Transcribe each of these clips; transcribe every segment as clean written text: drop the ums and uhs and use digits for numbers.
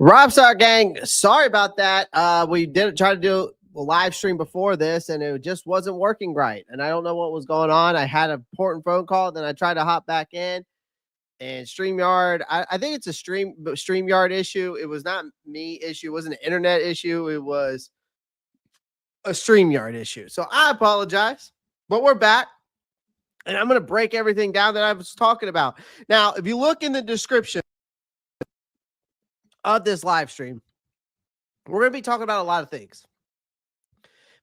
Robstar gang, sorry about that. We did try to do a live stream before this, and it just wasn't working right. And I don't know what was going on. I had an important phone call, then I tried to hop back in. And StreamYard, I think it's a StreamYard issue. It was not me issue. It wasn't an internet issue. It was a StreamYard issue. So I apologize, but we're back. And I'm going to break everything down that I was talking about. Now, if you look in the description of this live stream, we're going to be talking about a lot of things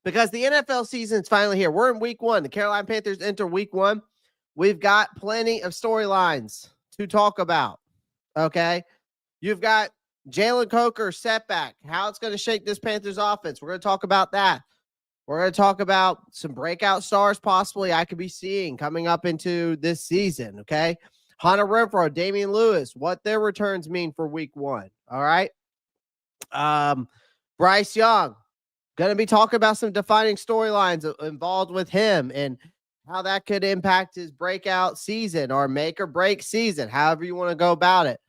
because the NFL season is finally here. We're in week one. The Carolina Panthers enter week one. We've got plenty of storylines to talk about. Okay. You've got Jalen Coker setback, how it's going to shake this Panthers offense. We're going to talk about that. We're going to talk about some breakout stars possibly I could be seeing coming up into this season. Okay. Renfrow Damien Lewis, what their returns mean for week one. All right. Bryce Young, going to be talking about some defining storylines involved with him and how that could impact his breakout season or make or break season, however you want to go about it.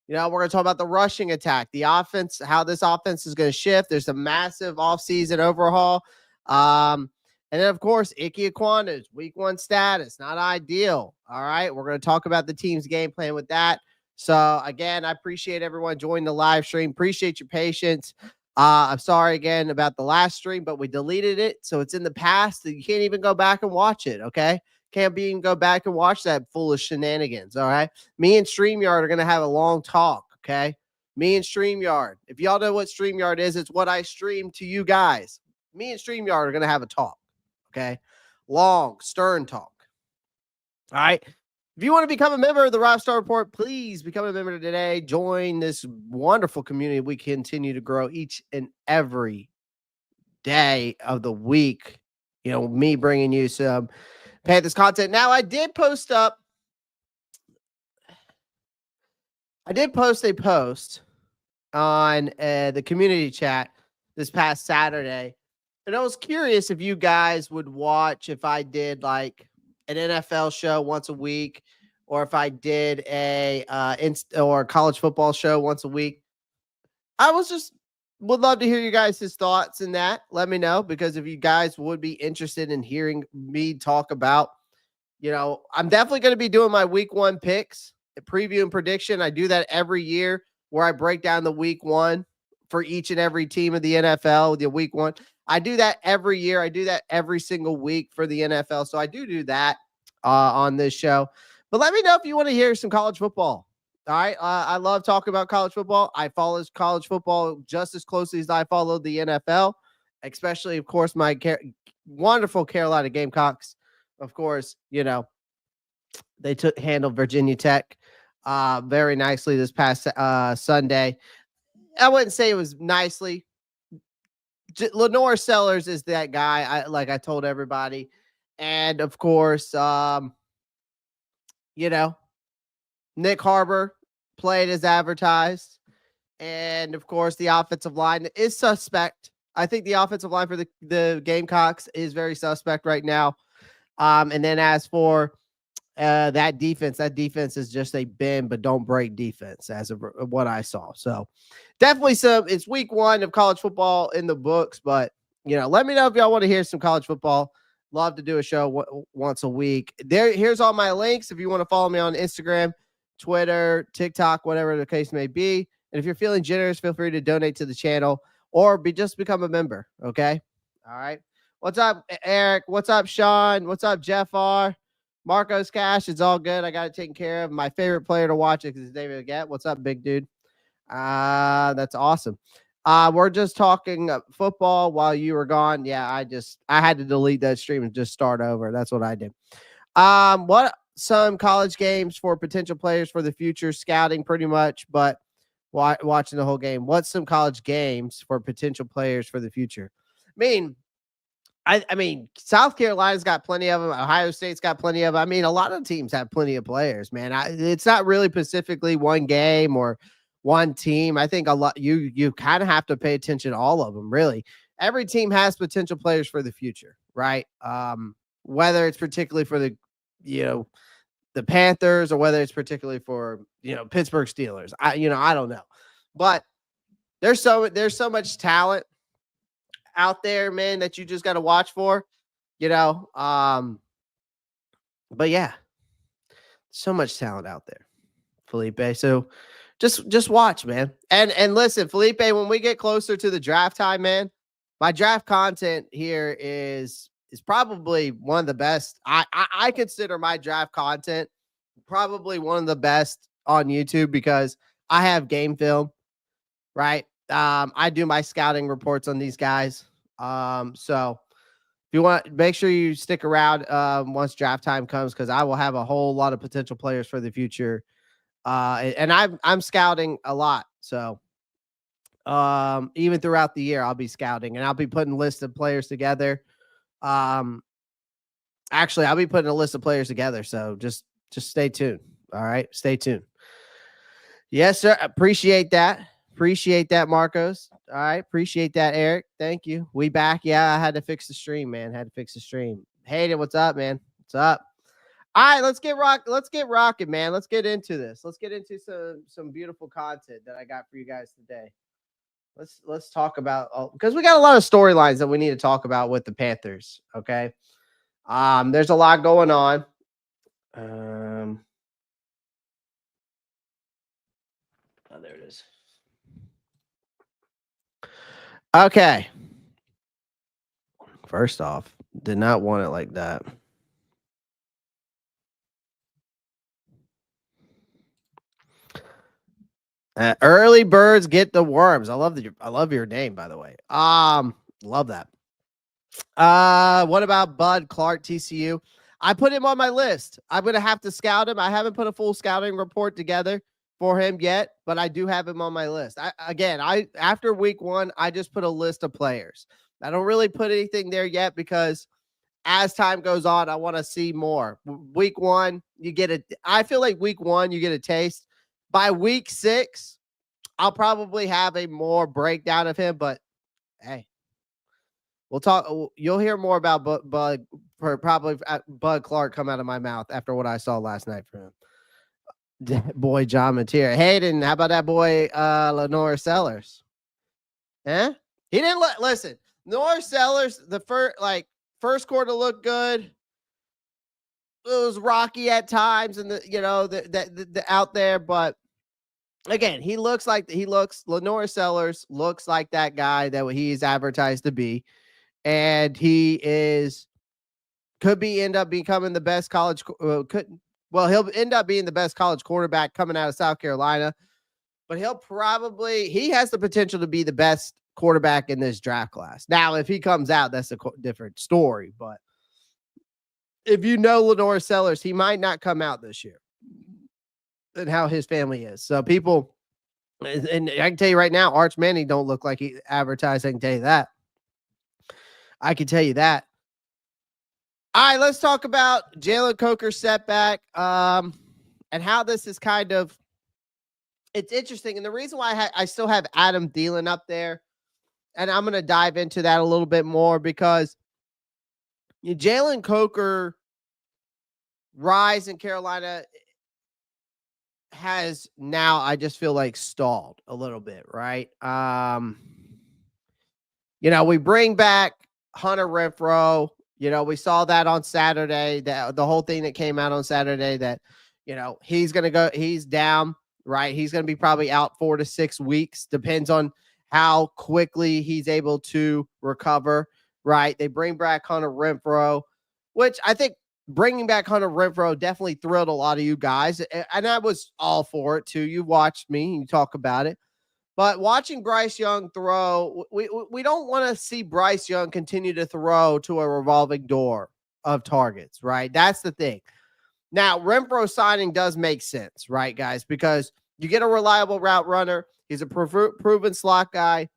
You know, we're going to talk about the rushing attack, the offense, how this offense is going to shift. There's a massive offseason overhaul. And then, of course, Ickey Ekwonu's week one status, not ideal. All right. We're going to talk about the team's game plan with that. So, again, I appreciate everyone joining the live stream. Appreciate your patience. I'm sorry again about the last stream, but we deleted it. So it's in the past. You can't even go back and watch it. Okay. Can't even go back and watch that foolish shenanigans. All right. Me and StreamYard are going to have a long talk. Okay. Me and StreamYard. If y'all know what StreamYard is, it's what I stream to you guys. Me and StreamYard are going to have a talk. Okay. Long, stern talk. All right. If you want to become a member of the Robstar Report, please become a member today. Join this wonderful community. We continue to grow each and every day of the week. You know, me bringing you some Panthers content. Now, I did post a post on the community chat this past Saturday. And I was curious if you guys would watch if I did like an NFL show once a week, or if I did a or college football show once a week. I would love to hear you guys' thoughts in that. Let me know, because if you guys would be interested in hearing me talk about, you know, I'm definitely going to be doing my week one picks, preview and prediction. I do that every year where I break down the week one for each and every team of the NFL, the week one. I do that every year. I do that every single week for the NFL. So I do that on this show. But let me know if you want to hear some college football. All right. I love talking about college football. I follow college football just as closely as I follow the NFL, especially, of course, my wonderful Carolina Gamecocks. Of course, you know, they handled Virginia Tech very nicely this past Sunday. I wouldn't say it was nicely. Lenore Sellers is that guy, I told everybody. And, of course, you know, Nick Harbor played as advertised. And, of course, the offensive line is suspect. I think the offensive line for the Gamecocks is very suspect right now. And then as for that defense is just a bend but don't break defense as of what I saw. So definitely it's week one of college football in the books, but you know, let me know if y'all want to hear some college football. Love to do a show once a week. Here's all my links. If you want to follow me on Instagram, Twitter, TikTok, whatever the case may be. And if you're feeling generous, feel free to donate to the channel or just become a member. Okay. All right. What's up, Eric? What's up, Sean? What's up, Jeff R? Marcos Cash, it's all good. I got it taken care of. My favorite player to watch is David Gatt. What's up, big dude? That's awesome. We're just talking football while you were gone. Yeah, I had to delete that stream and just start over. That's what I did. What some college games for potential players for the future, scouting pretty much, but watching the whole game. What's some college games for potential players for the future? I mean, South Carolina's got plenty of them. Ohio State's got plenty of them. I mean, a lot of teams have plenty of players, man. It's not really specifically one game or one team. I think a lot you kind of have to pay attention to all of them, really. Every team has potential players for the future, right? Whether it's particularly for the Panthers or whether it's particularly for, Pittsburgh Steelers. I don't know. But there's so much talent out there, man, that you just got to watch for, you know. But yeah, so much talent out there, Felipe. So just watch, man. And listen, Felipe, when we get closer to the draft time, man, my draft content here is probably one of the best. I consider my draft content probably one of the best on YouTube because I have game film, right? I do my scouting reports on these guys. So if you want, make sure you stick around once draft time comes because I will have a whole lot of potential players for the future. And I'm scouting a lot. So even throughout the year, I'll be scouting and I'll be putting lists of players together. Actually, I'll be putting a list of players together. So just stay tuned. All right. Stay tuned. Yes, sir. Appreciate that. Appreciate that, Marcos. All right. Appreciate that, Eric. Thank you. We back. Yeah, I had to fix the stream, man. Had to fix the stream. Hayden, what's up, man? What's up? All right, let's get rocking, man. Let's get into this. Let's get into some beautiful content that I got for you guys today. Let's talk about because we got a lot of storylines that we need to talk about with the Panthers. Okay. There's a lot going on. Oh, there it is. Okay. First off, did not want it like that. Early birds get the worms. I love your name, by the way. Love that. What about Bud Clark, TCU? I put him on my list. I'm gonna have to scout him. I haven't put a full scouting report together for him yet, but I do have him on my list. After week 1, I just put a list of players. I don't really put anything there yet because as time goes on, I want to see more. Week 1, I feel like week 1, you get a taste. By week 6, I'll probably have a more breakdown of him, but hey, we'll talk. You'll hear more about Bud Clark come out of my mouth after what I saw last night from him. Boy, John Mateer. Hayden, how about that boy, Lenore Sellers? He didn't listen. Lenore Sellers, the first quarter looked good. It was rocky at times, and the out there, but again, Lenore Sellers looks like that guy that he's advertised to be, and he end up becoming the best college. He'll end up being the best college quarterback coming out of South Carolina, but he has the potential to be the best quarterback in this draft class. Now, if he comes out, that's a different story, but if you know Lenore Sellers, he might not come out this year and how his family is. So people, and I can tell you right now, Arch Manning don't look like he advertised. I can tell you that. All right, let's talk about Jaylen Coker setback and how this is kind of, it's interesting. And the reason why I still have Adam Thielen up there, and I'm going to dive into that a little bit more because Jaylen Coker rise in Carolina has now, I just feel like, stalled a little bit, right? We bring back Hunter Renfrow. We saw that on Saturday, that the whole thing that came out on Saturday that, he's down, right? He's going to be probably out 4 to 6 weeks. Depends on how quickly he's able to recover, right? They bring back Hunter Renfrow, which I think bringing back Hunter Renfrow definitely thrilled a lot of you guys. And I was all for it too. You watched me, you talk about it. But watching Bryce Young throw, we don't want to see Bryce Young continue to throw to a revolving door of targets, right? That's the thing. Now, Renfrow signing does make sense, right, guys? Because you get a reliable route runner. He's a proven slot guy.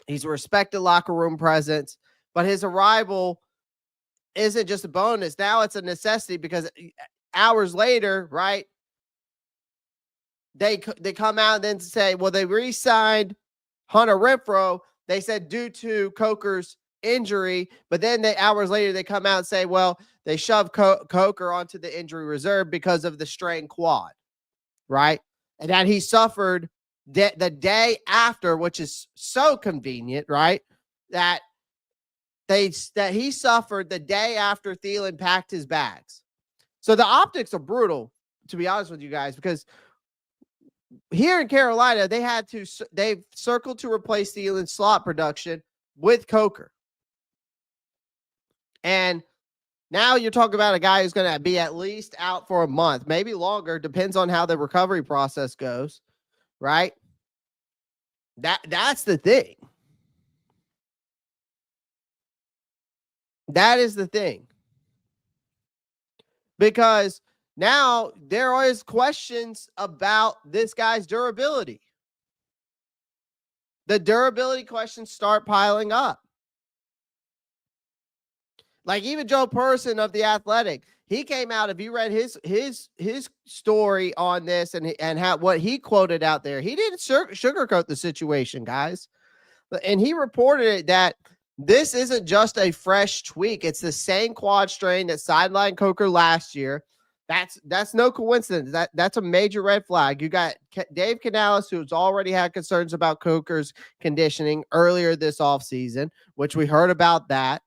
He's a respected locker room presence. But his arrival isn't just a bonus. Now it's a necessity because hours later, right, they come out and then say, well, they re-signed Hunter Renfrow. They said due to Coker's injury, but then hours later they come out and say, well, they shoved Coker onto the injury reserve because of the strained quad, right? And that he suffered the day after, which is so convenient, right? That he suffered the day after Thielen packed his bags. So the optics are brutal, to be honest with you guys, because here in Carolina, they've circled to replace Thielen's slot production with Coker. And now you're talking about a guy who's going to be at least out for a month, maybe longer, depends on how the recovery process goes, right? That's the thing. That is the thing. Because now there is questions about this guy's durability. The durability questions start piling up. Like even Joe Person of The Athletic, he came out, if you read his story on this and how what he quoted out there, he didn't sugarcoat the situation, guys. And he reported that this isn't just a fresh tweak. It's the same quad strain that sidelined Coker last year. That's no coincidence. That's a major red flag. You got Dave Canales, who's already had concerns about Coker's conditioning earlier this offseason, which we heard about that,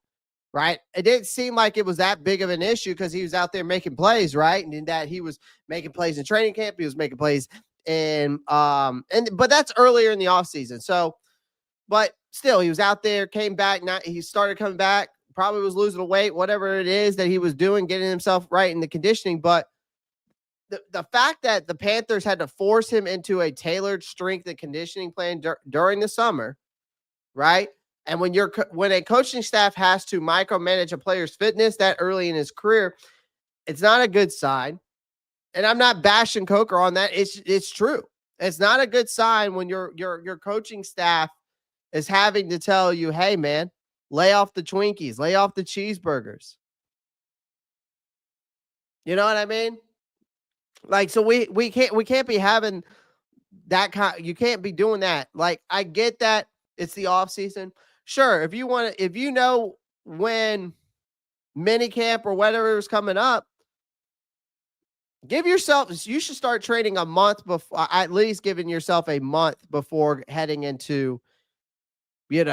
right? It didn't seem like it was that big of an issue because he was out there making plays, right? And in that he was making plays in training camp. He was making plays but that's earlier in the offseason. So, but still, he was out there, came back. He started coming back, probably was losing weight, whatever it is that he was doing, getting himself right in the conditioning. But the fact that the Panthers had to force him into a tailored strength and conditioning plan during the summer, right? And when a coaching staff has to micromanage a player's fitness that early in his career, it's not a good sign. And I'm not bashing Coker on that. It's true. It's not a good sign when your coaching staff is having to tell you, hey, man, lay off the Twinkies, lay off the cheeseburgers. You know what I mean? Like, so we can't be having that kind. You can't be doing that. Like, I get that it's the off season. Sure, if you know when mini camp or whatever is coming up, you should start training a month before, at least giving yourself a month before heading into, when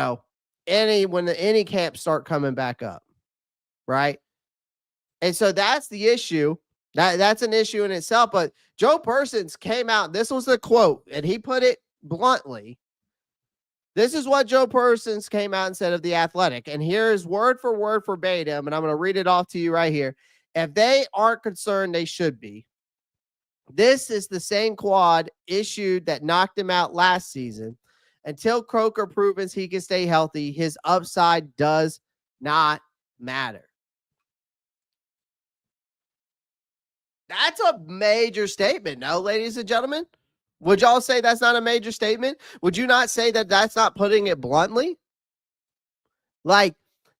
any camps start coming back up, right? And so that's the issue. That's an issue in itself. But Joe Persons came out. This was the quote, and he put it bluntly. This is what Joe Persons came out and said of The Athletic. And here's word for word verbatim, and I'm going to read it off to you right here. If they aren't concerned, they should be. This is the same quad issue that knocked him out last season. Until Coker proves he can stay healthy, his upside does not matter. That's a major statement, no, ladies and gentlemen? Would y'all say that's not a major statement? Would you not say that that's not putting it bluntly? Like,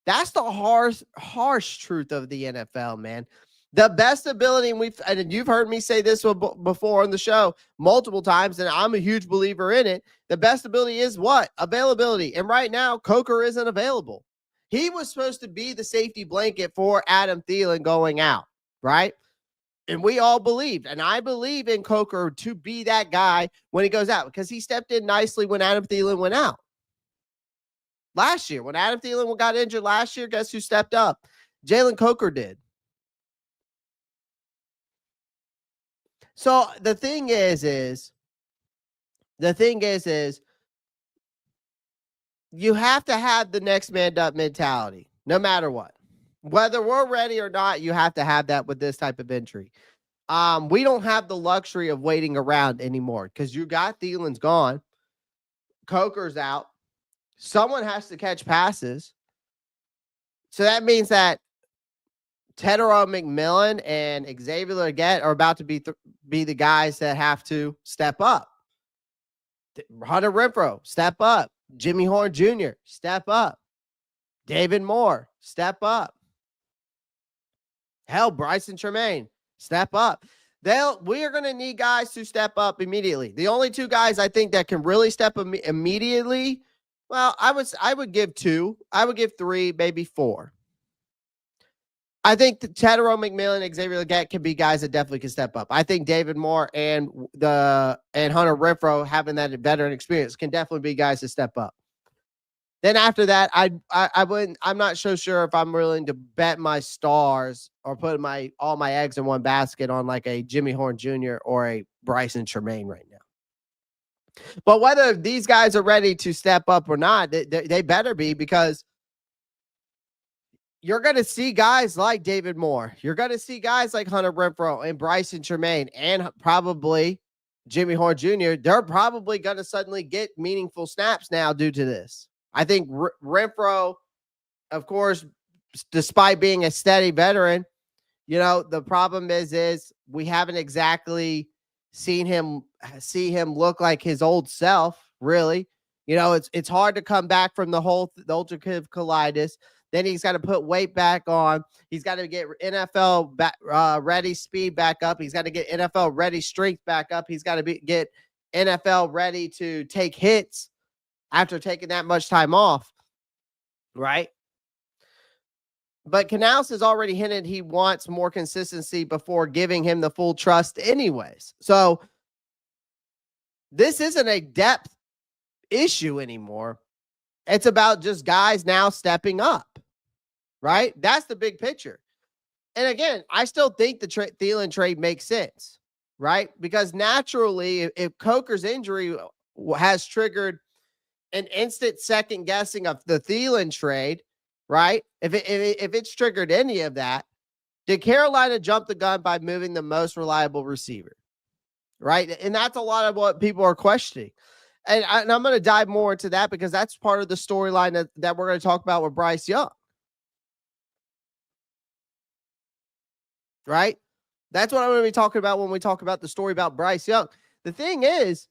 that's the harsh truth of the NFL, man. The best ability, and you've heard me say this before on the show multiple times, and I'm a huge believer in it. The best ability is what? Availability. And right now, Coker isn't available. He was supposed to be the safety blanket for Adam Thielen going out, right? And we all believed, and I believe in Coker to be that guy when he goes out because he stepped in nicely when Adam Thielen went out. Last year, when Adam Thielen got injured last year, guess who stepped up? Jalen Coker did. So the thing is you have to have the next man up mentality, no matter what. Whether we're ready or not, you have to have that with this type of injury. We don't have the luxury of waiting around anymore because you got Thielen's gone. Coker's out. Someone has to catch passes. So that means that Tedero McMillan and Xavier Legette are about to be the guys that have to step up. Hunter Renfrow, step up. Jimmy Horn Jr., step up. David Moore, step up. Hell, Bryson Tremaine, step up. We are going to need guys to step up immediately. The only two guys I think that can really step up immediately, well, I would give two. I would give three, maybe four. I think the Tedero, McMillan, Xavier Legette can be guys that definitely can step up. I think David Moore and Hunter Renfrow, having that veteran experience, can definitely be guys to step up. Then after that, I wouldn't. I'm not so sure if I'm willing to bet my stars or put all my eggs in one basket on like a Jimmy Horn Jr. or a Bryson Tremaine right now. But whether these guys are ready to step up or not, they better be, because you're going to see guys like David Moore. You're going to see guys like Hunter Renfrow and Bryson Tremaine and probably Jimmy Horn Jr. They're probably going to suddenly get meaningful snaps now due to this. I think Renfrow, of course, despite being a steady veteran, the problem is we haven't exactly see him look like his old self, really. It's hard to come back from the ulcerative colitis. Then he's got to put weight back on. He's got to get NFL ready speed back up. He's got to get NFL ready strength back up. He's got to get NFL ready to take hits after taking that much time off, right? But Canales has already hinted he wants more consistency before giving him the full trust anyways. So this isn't a depth issue anymore. It's about just guys now stepping up, right? That's the big picture. And again, I still think the Thielen trade makes sense, right? Because naturally, if Coker's injury has triggered an instant second guessing of the Thielen trade, right? If it's triggered any of that, did Carolina jump the gun by moving the most reliable receiver, right? And that's a lot of what people are questioning. And I'm going to dive more into that because that's part of the storyline that we're going to talk about with Bryce Young, right? That's what I'm going to be talking about when we talk about the story about Bryce Young. The thing is,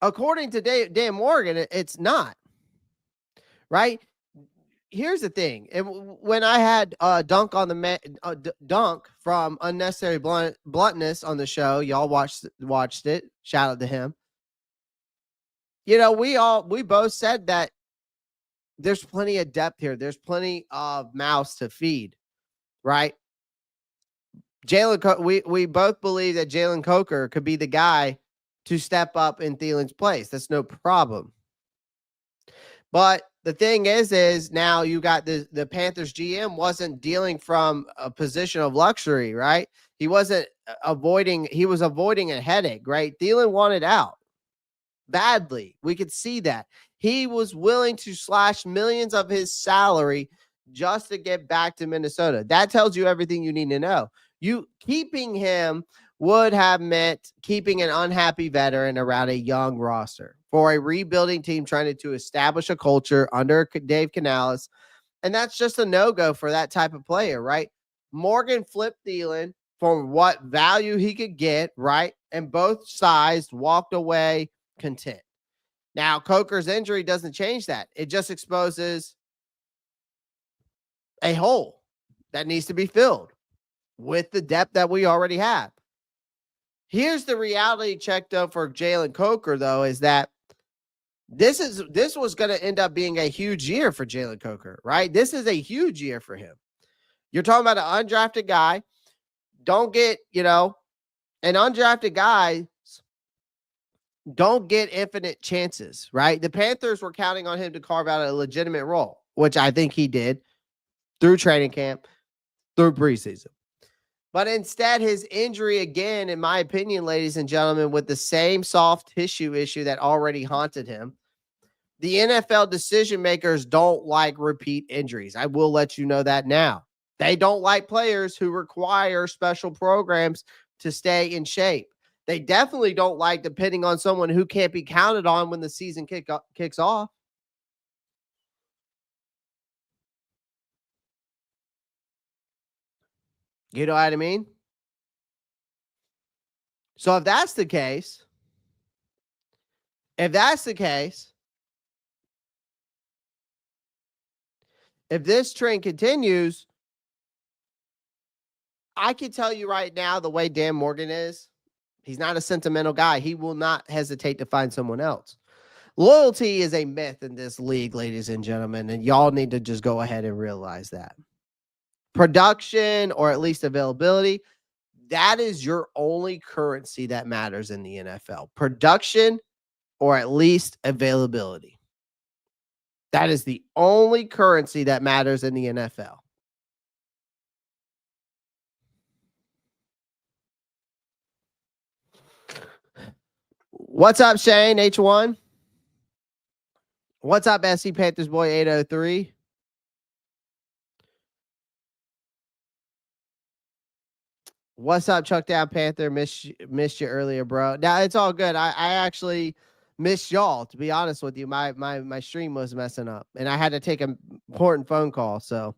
according to Dan Morgan, it's not, right? Here's the thing. When I had Dunk on the Dunk from Unnecessary Bluntness on the show, y'all watched it. Shout out to him. We both said that there's plenty of depth here. There's plenty of mouths to feed, right? We both believe that Jaylen Coker could be the guy to step up in Thielen's place. That's no problem. But the thing is now you got the Panthers GM wasn't dealing from a position of luxury, right? He was avoiding a headache, right? Thielen wanted out badly. We could see that. He was willing to slash millions of his salary just to get back to Minnesota. That tells you everything you need to know. You keeping him would have meant keeping an unhappy veteran around a young roster for a rebuilding team trying to establish a culture under Dave Canales. And that's just a no-go for that type of player, right? Morgan flipped Thielen for what value he could get, right? And both sides walked away content. Now, Coker's injury doesn't change that. It just exposes a hole that needs to be filled with the depth that we already have. Here's the reality check, though, for Jaylen Coker, though, is that this was going to end up being a huge year for Jaylen Coker, right? This is a huge year for him. You're talking about an undrafted guy. Don't get, an undrafted guy don't get infinite chances, right? The Panthers were counting on him to carve out a legitimate role, which I think he did through training camp, through preseason. But instead, his injury again, in my opinion, ladies and gentlemen, with the same soft tissue issue that already haunted him, the NFL decision makers don't like repeat injuries. I will let you know that now. They don't like players who require special programs to stay in shape. They definitely don't like depending on someone who can't be counted on when the season kicks off. You know what I mean? So if that's the case, if this trend continues, I can tell you right now, the way Dan Morgan is, he's not a sentimental guy. He will not hesitate to find someone else. Loyalty is a myth in this league, ladies and gentlemen, and y'all need to just go ahead and realize that. production or at least availability. That is your only currency that matters in the NFL. Production or at least availability. That is the only currency that matters in the NFL. What's up, Shane? H1. What's up, SC Panthers boy 803? What's up, Chuck Down Panther? Missed you earlier, bro. Now it's all good. I actually missed y'all, to be honest with you. My stream was messing up and I had to take an important phone call. So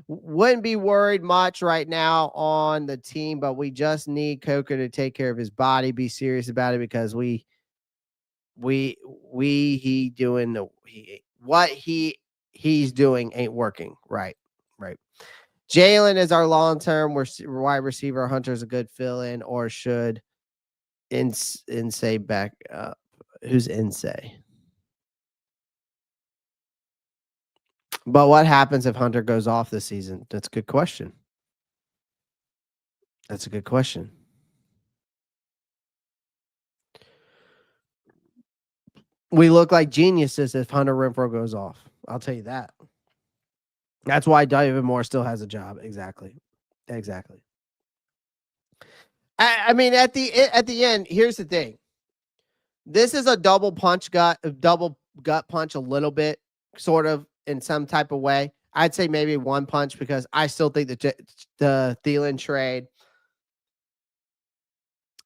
wouldn't be worried much right now on the team, but we just need Coker to take care of his body, be serious about it, because he's doing ain't working. Right. Jaylen is our long-term wide receiver. Hunter's a good fill-in, or should Insay back up? Who's Insay? But what happens if Hunter goes off this season? That's a good question. We look like geniuses if Hunter Renfrow goes off. I'll tell you that. That's why David Moore still has a job. Exactly. I mean, at the end, here's the thing. This is a double gut punch a little bit, sort of in some type of way. I'd say maybe one punch, because I still think that the Thielen trade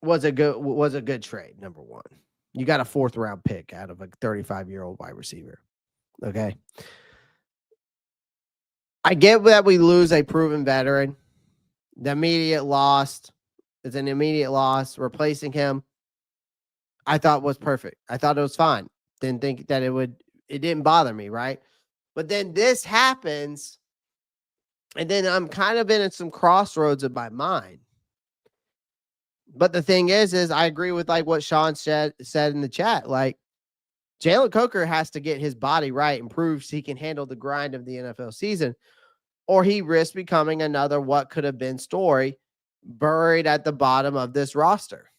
was a good trade. Number one, you got a 4th round pick out of a 35-year-old wide receiver. Okay. I get that we lose a proven veteran. The immediate loss is an immediate loss. Replacing him, I thought was perfect. I thought it was fine. Didn't think that it didn't bother me, right? But then this happens, and then I'm kind of in some crossroads of my mind. But the thing is I agree with like what Sean said in the chat. Like, Jaylen Coker has to get his body right and proves he can handle the grind of the NFL season, or he risks becoming another what could have been story buried at the bottom of this roster.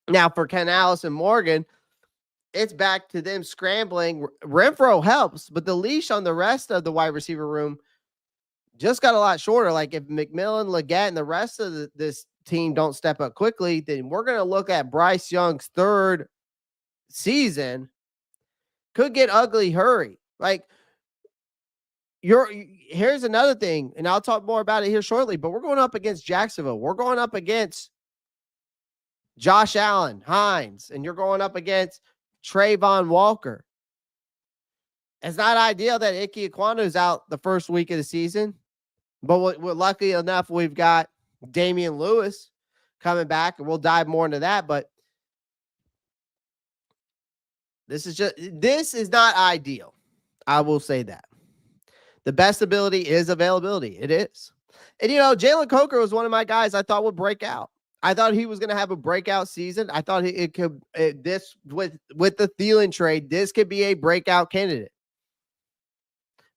Now, for Canales and Morgan, it's back to them scrambling. Renfrow helps, but the leash on the rest of the wide receiver room just got a lot shorter. Like, if McMillan, Leggett, and the rest of this team don't step up quickly, then we're going to look at Bryce Young's 3rd season. Could get ugly hurry. Like, here's another thing, and I'll talk more about it here shortly, but we're going up against Jacksonville. We're going up against Josh Allen, Hines, and you're going up against Tre'von Walker. It's not ideal that Ickey Ekwonu is out the first week of the season, but we're lucky enough we've got Damien Lewis coming back, and we'll dive more into that. But this is not ideal. I will say that. The best ability is availability. It is. And, Jaylen Coker was one of my guys I thought would break out. I thought he was going to have a breakout season. I thought with the Thielen trade, this could be a breakout candidate.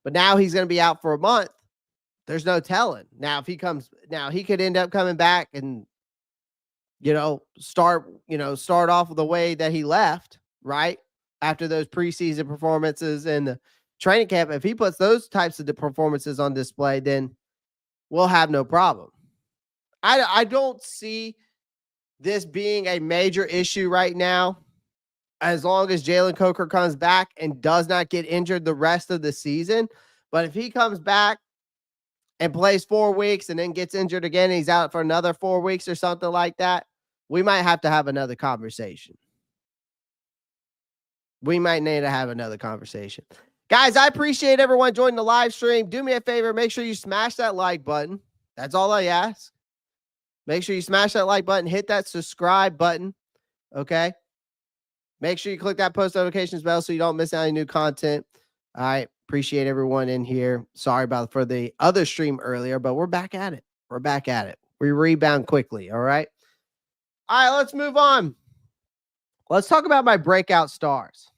But now he's going to be out for a month. There's no telling. Now, if he could end up coming back and, start off the way that he left, right? After those preseason performances and the training camp, if he puts those types of performances on display, then we'll have no problem. I don't see this being a major issue right now, as long as Jalen Coker comes back and does not get injured the rest of the season. But if he comes back and plays 4 weeks and then gets injured again, and he's out for another 4 weeks or something like that, we might have to have another conversation. Guys, I appreciate everyone joining the live stream. Do me a favor. Make sure you smash that like button. That's all I ask. Make sure you smash that like button. Hit that subscribe button. Okay? Make sure you click that post notifications bell so you don't miss any new content. All right. Appreciate everyone in here. Sorry for the other stream earlier, but we're back at it. We rebound quickly. All right. All right. Let's move on. Let's talk about my breakout stars.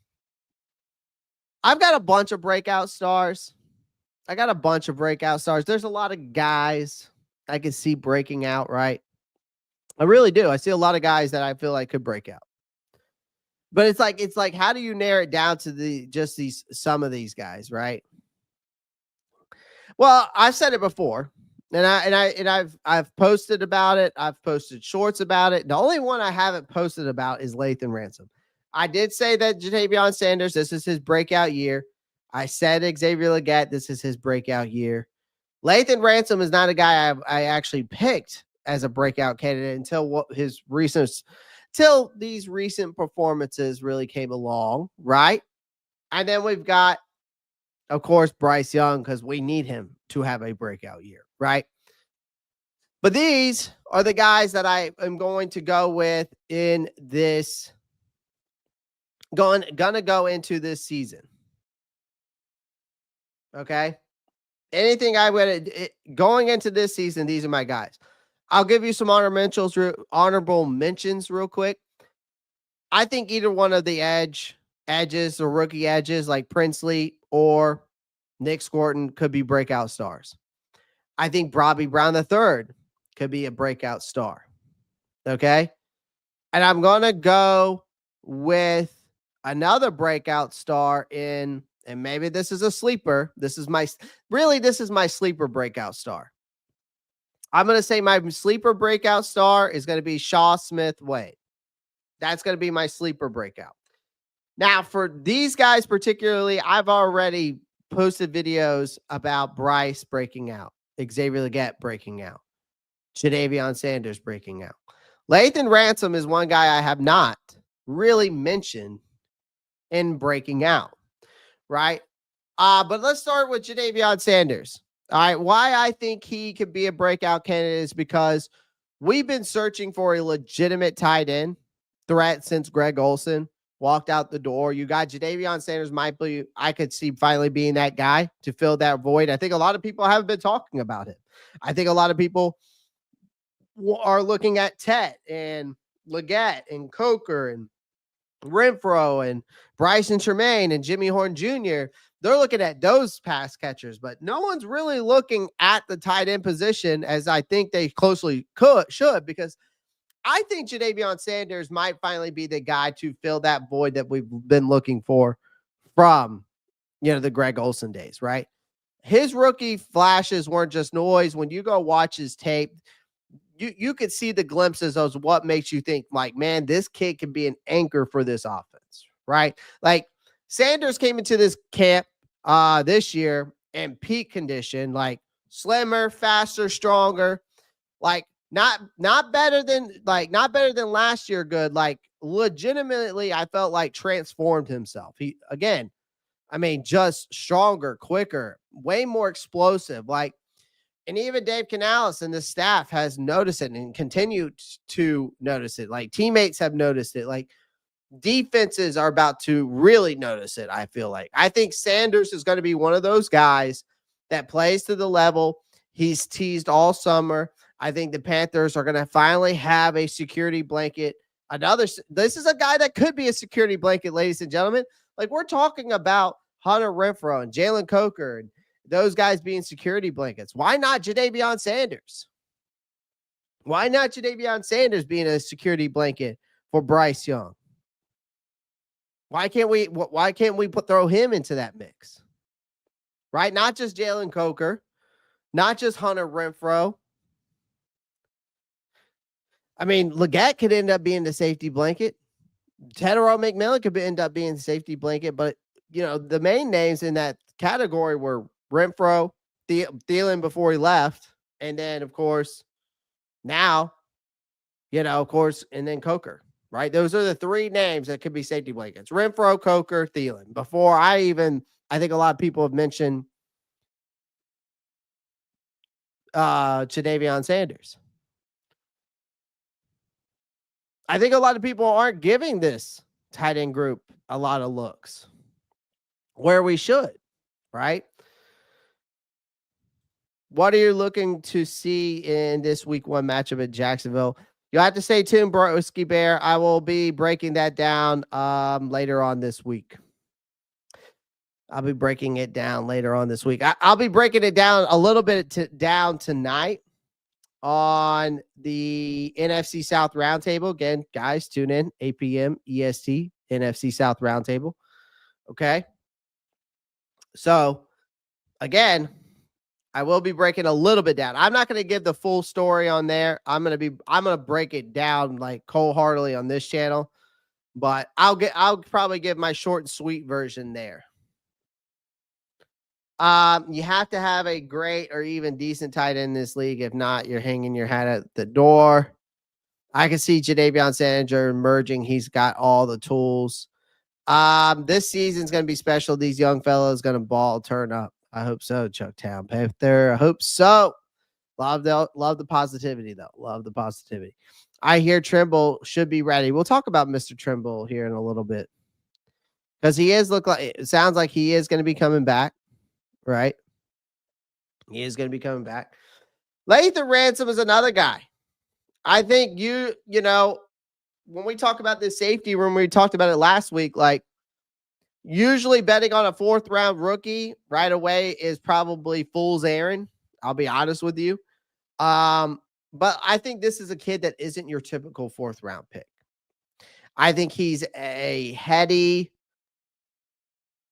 I've got a bunch of breakout stars. I got a bunch of breakout stars. There's a lot of guys I can see breaking out, right? I really do. I see a lot of guys that I feel like could break out. But it's like how do you narrow it down to some of these guys, right? Well, I've said it before. And I've posted about it. I've posted shorts about it. The only one I haven't posted about is Lathan Ransom. I did say that Ja'Tavion Sanders, this is his breakout year. I said Xavier Legette, this is his breakout year. Lathan Ransom is not a guy I actually picked as a breakout candidate until these recent performances really came along, right? And then we've got, of course, Bryce Young, because we need him to have a breakout year, right? But these are the guys that I am going to go with in this, gonna go into this season. Okay? Anything I would going into this season, these are my guys. I'll give you some honorable mentions real quick. I think either one of the edges or rookie edges like Princely or Nick Scorton could be breakout stars. I think Robbie Brown III could be a breakout star. Okay? And I'm going to go with another breakout star and maybe this is a sleeper. This is my sleeper breakout star. I'm going to say my sleeper breakout star is going to be Shaw Smith-Wade. That's going to be my sleeper breakout. Now, for these guys particularly, I've already posted videos about Bryce breaking out, Xavier Legette breaking out, Ja'Tavion Sanders breaking out. Lathan Ransom is one guy I have not really mentioned in breaking out, right? But let's start with Ja'Tavion Sanders. All right, why I think he could be a breakout candidate is because we've been searching for a legitimate tight end threat since Greg Olsen walked out the door. You got Ja'Tavion Sanders might be, I could see finally being that guy to fill that void. I think a lot of people haven't been talking about it. I think a lot of people are looking at Tet and Legette and Coker and Renfrow and Bryson Tremaine and Jimmy Horn Jr. They're looking at those pass catchers, but no one's really looking at the tight end position as I think they should, because I think Ja'Tavion Sanders might finally be the guy to fill that void that we've been looking for from, the Greg Olsen days, right? His rookie flashes weren't just noise. When you go watch his tape, you could see the glimpses of what makes you think like, man, this kid can be an anchor for this offense, right? Like Sanders came into this camp this year in peak condition, like slimmer, faster, stronger, like not better than last year. Good. Like legitimately, I felt like transformed himself. Just stronger, quicker, way more explosive. And even Dave Canales and the staff has noticed it and continued to notice it. Like teammates have noticed it. Like defenses are about to really notice it. I feel like I think Sanders is going to be one of those guys that plays to the level he's teased all summer. I think the Panthers are going to finally have a security blanket. This is a guy that could be a security blanket, ladies and gentlemen. Like we're talking about Hunter Renfrow and Jalen Coker and those guys being security blankets. Why not Ja'Tavion Sanders? Why not Ja'Tavion Sanders being a security blanket for Bryce Young? Why can't we throw him into that mix? Right? Not just Jalen Coker, not just Hunter Renfrow. Legette could end up being the safety blanket. Tedero McMillan could end up being the safety blanket, but the main names in that category were Renfrow, Thielen before he left, and then of course now, and then Coker, right? Those are the three names that could be safety blankets: Renfrow, Coker, Thielen. Before I think a lot of people have mentioned Ja'Tavion Sanders. I think a lot of people aren't giving this tight end group a lot of looks where we should, right? What are you looking to see in this week 1 matchup at Jacksonville? You'll have to stay tuned, Broski Bear. I will be breaking that down later on this week. I'll be breaking it down later on this week. I'll be breaking it down a little bit down tonight on the NFC South Roundtable. Again, guys, tune in 8 p.m. EST, NFC South Roundtable. Okay. So, again, I will be breaking a little bit down. I'm not going to give the full story on there. I'm going to break it down like cold-heartedly on this channel, but I'll probably give my short and sweet version there. You have to have a great or even decent tight end in this league. If not, you're hanging your hat at the door. I can see Jadavion Sanders emerging. He's got all the tools. This season's going to be special. These young fellows going to ball turn up. I hope so, Chucktown Panther. I hope so. Love the positivity, though. Love the positivity. I hear Trimble should be ready. We'll talk about Mr. Trimble here in a little bit because it sounds like he is going to be coming back, right? He is going to be coming back. Lathan Ransom is another guy. I think you know, when we talk about this safety room, we talked about it last week, like usually betting on a 4th round rookie right away is probably fool's errand. I'll be honest with you. But I think this is a kid that isn't your typical 4th round pick. I think he's a heady,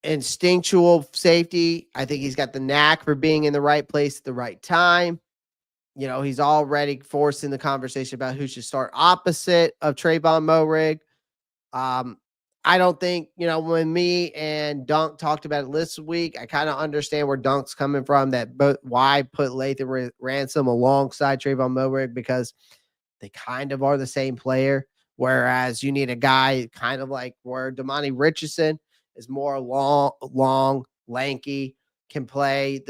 instinctual safety. I think he's got the knack for being in the right place at the right time. You know, he's already forcing the conversation about who should start opposite of Tre'von Moehrig. I don't think, you know, when me and Dunk talked about it this week, I kind of understand where Dunk's coming from, why put Lathan Ransom alongside Tre'von Moehrig, because they kind of are the same player. Whereas you need a guy kind of like where Damani Richardson is more long, lanky, can play,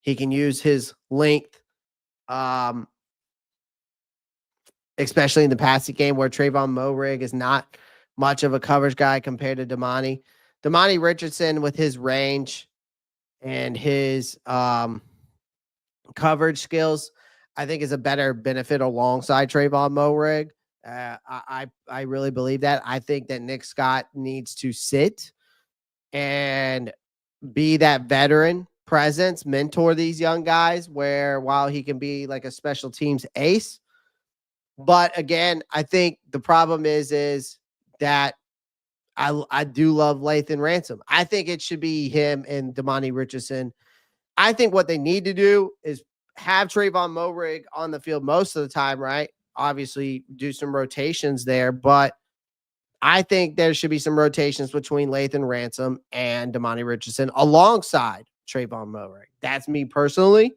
he can use his length, especially in the passing game, where Tre'von Moehrig is not much of a coverage guy compared to Damani. Damani Richardson, with his range and his coverage skills, I think is a better benefit alongside Tre'von Moehrig. I really believe that. I think that Nick Scott needs to sit and be that veteran presence, mentor these young guys, where while he can be like a special teams ace, but again, I think the problem is that I do love Lathan Ransom. I think it should be him and Damani Richardson. I think what they need to do is have Tre'von Moehrig on the field most of the time, right? Obviously, do some rotations there, but I think there should be some rotations between Lathan Ransom and Damani Richardson alongside Tre'von Moehrig. That's me personally.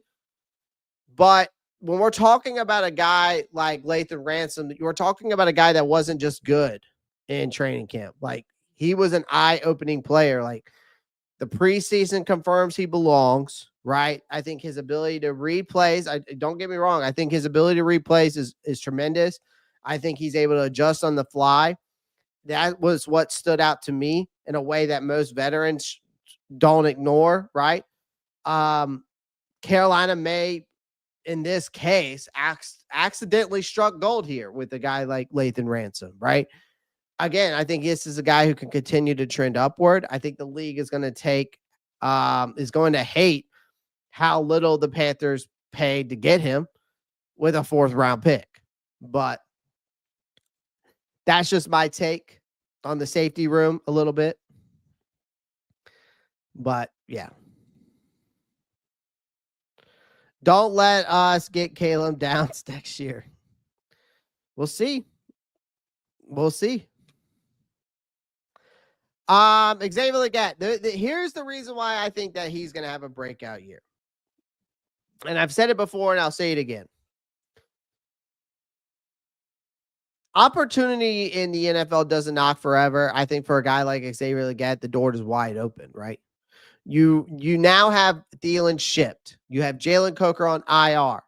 But when we're talking about a guy like Lathan Ransom, you're talking about a guy that wasn't just good in training camp. Like, he was an eye-opening player. Like, the preseason confirms he belongs, right? I think his ability to read plays, don't get me wrong, I think his ability to read plays is tremendous. I think he's able to adjust on the fly. That was what stood out to me in a way that most veterans don't ignore, right? Carolina may, in this case, accidentally struck gold here with a guy like Lathan Ransom, right? Again, I think this is a guy who can continue to trend upward. I think the league is going to hate how little the Panthers paid to get him with a 4th round pick. But that's just my take on the safety room a little bit. But yeah. Don't let us get Caleb Downs next year. We'll see. Xavier Legette. Here's the reason why I think that he's going to have a breakout year. And I've said it before, and I'll say it again. Opportunity in the NFL doesn't knock forever. I think for a guy like Xavier Legette, the door is wide open, right? You now have Thielen shipped. You have Jaylen Coker on IR.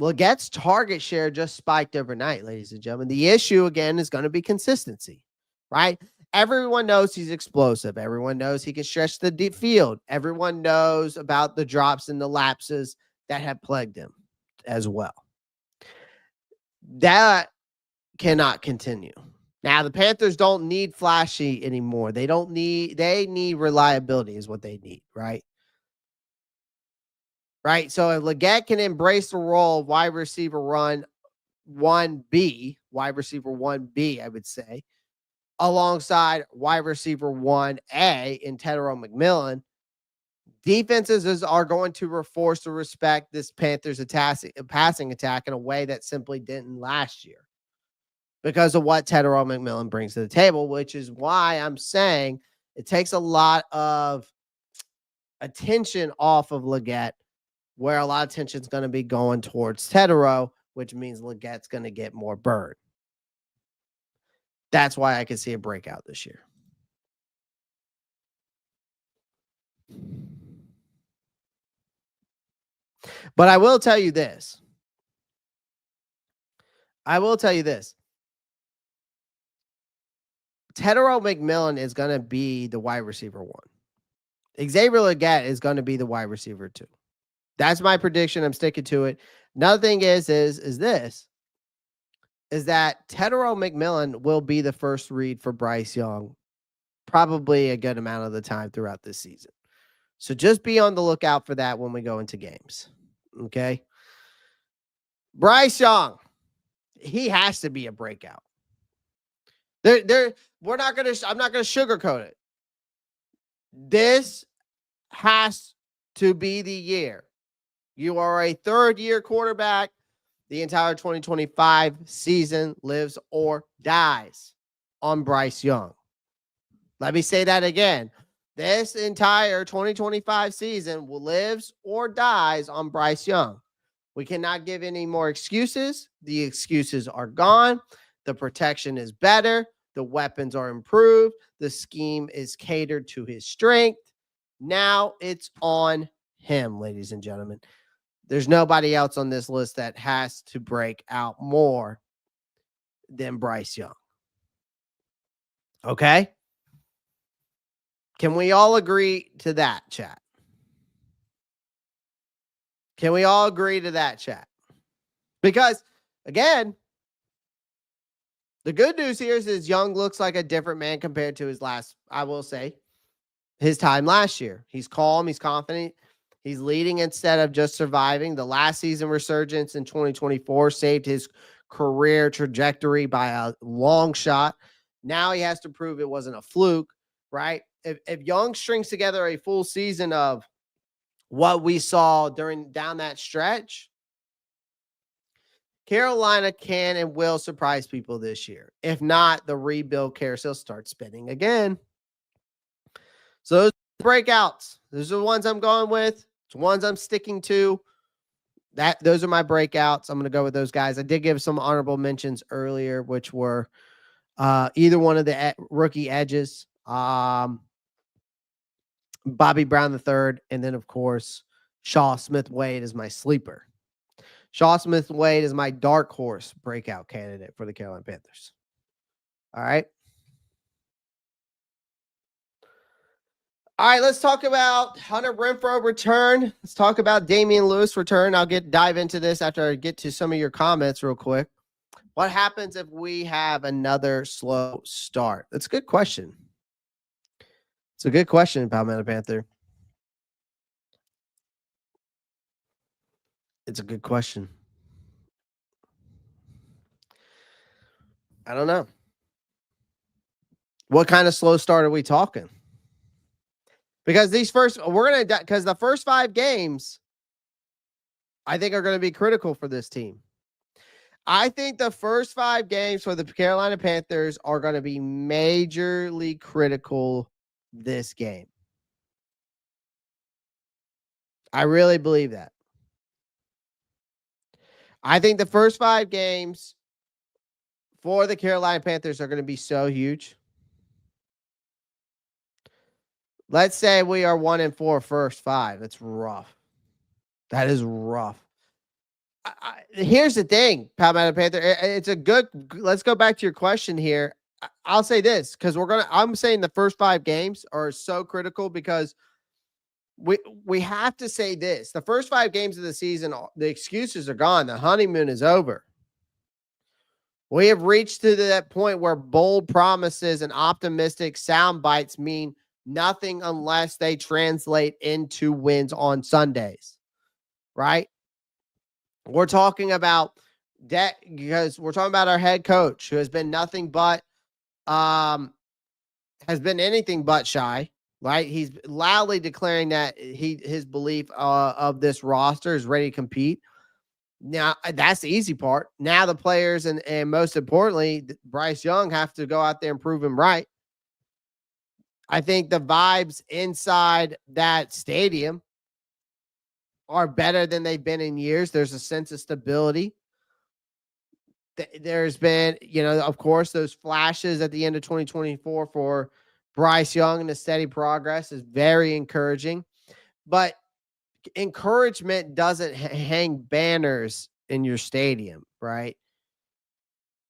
Legette's target share just spiked overnight, ladies and gentlemen. The issue, again, is going to be consistency, right? Everyone knows he's explosive. Everyone knows he can stretch the deep field. Everyone knows about the drops and the lapses that have plagued him as well. That cannot continue. Now, the Panthers don't need flashy anymore. They need reliability is what they need, right? Right. So if Leggett can embrace the role of wide receiver 1B, wide receiver 1B, I would say, alongside wide receiver 1A in Tedero McMillan, defenses are going to be forced to respect this Panthers passing attack in a way that simply didn't last year because of what Tedero McMillan brings to the table, which is why I'm saying it takes a lot of attention off of Leggett, where a lot of attention is going to be going towards Tedero, which means Leggett's going to get more burn. That's why I can see a breakout this year. But I will tell you this. Tedero McMillan is going to be the wide receiver 1. Xavier Leggett is going to be the wide receiver 2. That's my prediction. I'm sticking to it. Another thing is that Tedero McMillan will be the first read for Bryce Young probably a good amount of the time throughout this season. So just be on the lookout for that when we go into games. Okay. Bryce Young, he has to be a breakout. I'm not going to sugarcoat it. This has to be the year. You are a third-year quarterback. The entire 2025 season lives or dies on Bryce Young. Let me say that again. This entire 2025 season lives or dies on Bryce Young. We cannot give any more excuses. The excuses are gone. The protection is better. The weapons are improved. The scheme is catered to his strength. Now it's on him, ladies and gentlemen. There's nobody else on this list that has to break out more than Bryce Young. Okay? Can we all agree to that, chat? Can we all agree to that, chat? Because, again, the good news here is Young looks like a different man compared to his time last year. He's calm. He's confident. He's leading instead of just surviving. The last season resurgence in 2024 saved his career trajectory by a long shot. Now he has to prove it wasn't a fluke, right? If Young strings together a full season of what we saw down that stretch, Carolina can and will surprise people this year. If not, the rebuild carousel starts spinning again. So those breakouts, those are the ones I'm going with. It's ones I'm sticking to. Those are my breakouts. I'm going to go with those guys. I did give some honorable mentions earlier, which were either one of the rookie edges, Bobby Brown III, and then, of course, Shaw Smith-Wade is my sleeper. Shaw Smith-Wade is my dark horse breakout candidate for the Carolina Panthers. All right. All right, let's talk about Hunter Renfrow return. Let's talk about Damien Lewis return. I'll dive into this after I get to some of your comments real quick. What happens if we have another slow start? That's a good question. It's a good question, Palmetto Panther. It's a good question. I don't know. What kind of slow start are we talking? Because the first 5 games, I think, are going to be critical for this team. I think the first 5 games for the Carolina Panthers are going to be majorly critical this game. I really believe that. I think the first 5 games for the Carolina Panthers are going to be so huge. Let's say we are 1-4 first 5. That's rough. That is rough. Here's the thing, Palmetto Panther. It's a good. Let's go back to your question here. I'll say this because I'm saying the first 5 games are so critical because we have to say this. The first 5 games of the season, the excuses are gone. The honeymoon is over. We have reached to that point where bold promises and optimistic sound bites mean nothing unless they translate into wins on Sundays, right? We're talking about that because we're talking about our head coach who has been nothing but has been anything but shy, right? He's loudly declaring that his belief of this roster is ready to compete. Now, that's the easy part. Now the players and most importantly, Bryce Young have to go out there and prove him right. I think the vibes inside that stadium are better than they've been in years. There's a sense of stability. There's been, of course, those flashes at the end of 2024 for Bryce Young, and the steady progress is very encouraging. But encouragement doesn't hang banners in your stadium, right?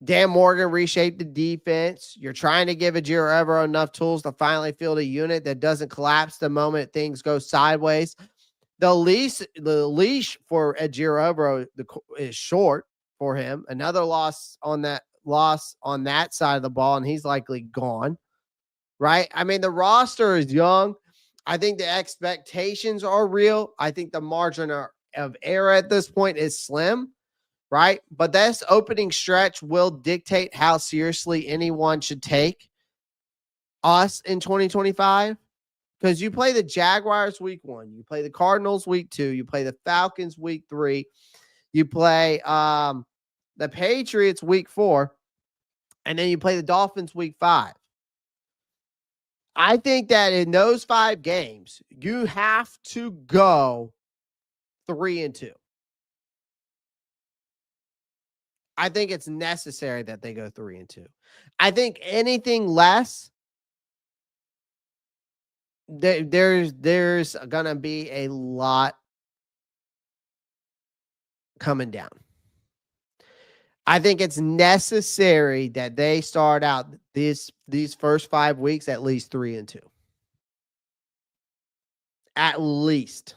Dan Morgan reshaped the defense. You're trying to give Ejiro enough tools to finally field a unit that doesn't collapse the moment things go sideways. The leash for Ejiro is short for him. Another loss on that side of the ball, and he's likely gone. Right? I mean, the roster is young. I think the expectations are real. I think the margin of error at this point is slim, right? But this opening stretch will dictate how seriously anyone should take us in 2025. Because you play the Jaguars week 1, you play the Cardinals week 2, you play the Falcons week 3, you play the Patriots week 4, and then you play the Dolphins week 5. I think that in those 5 games, you have to go 3-2. I think it's necessary that they go 3-2. I think anything less, there's gonna be a lot coming down. I think it's necessary that they start out these first 5 weeks at least 3-2. At least.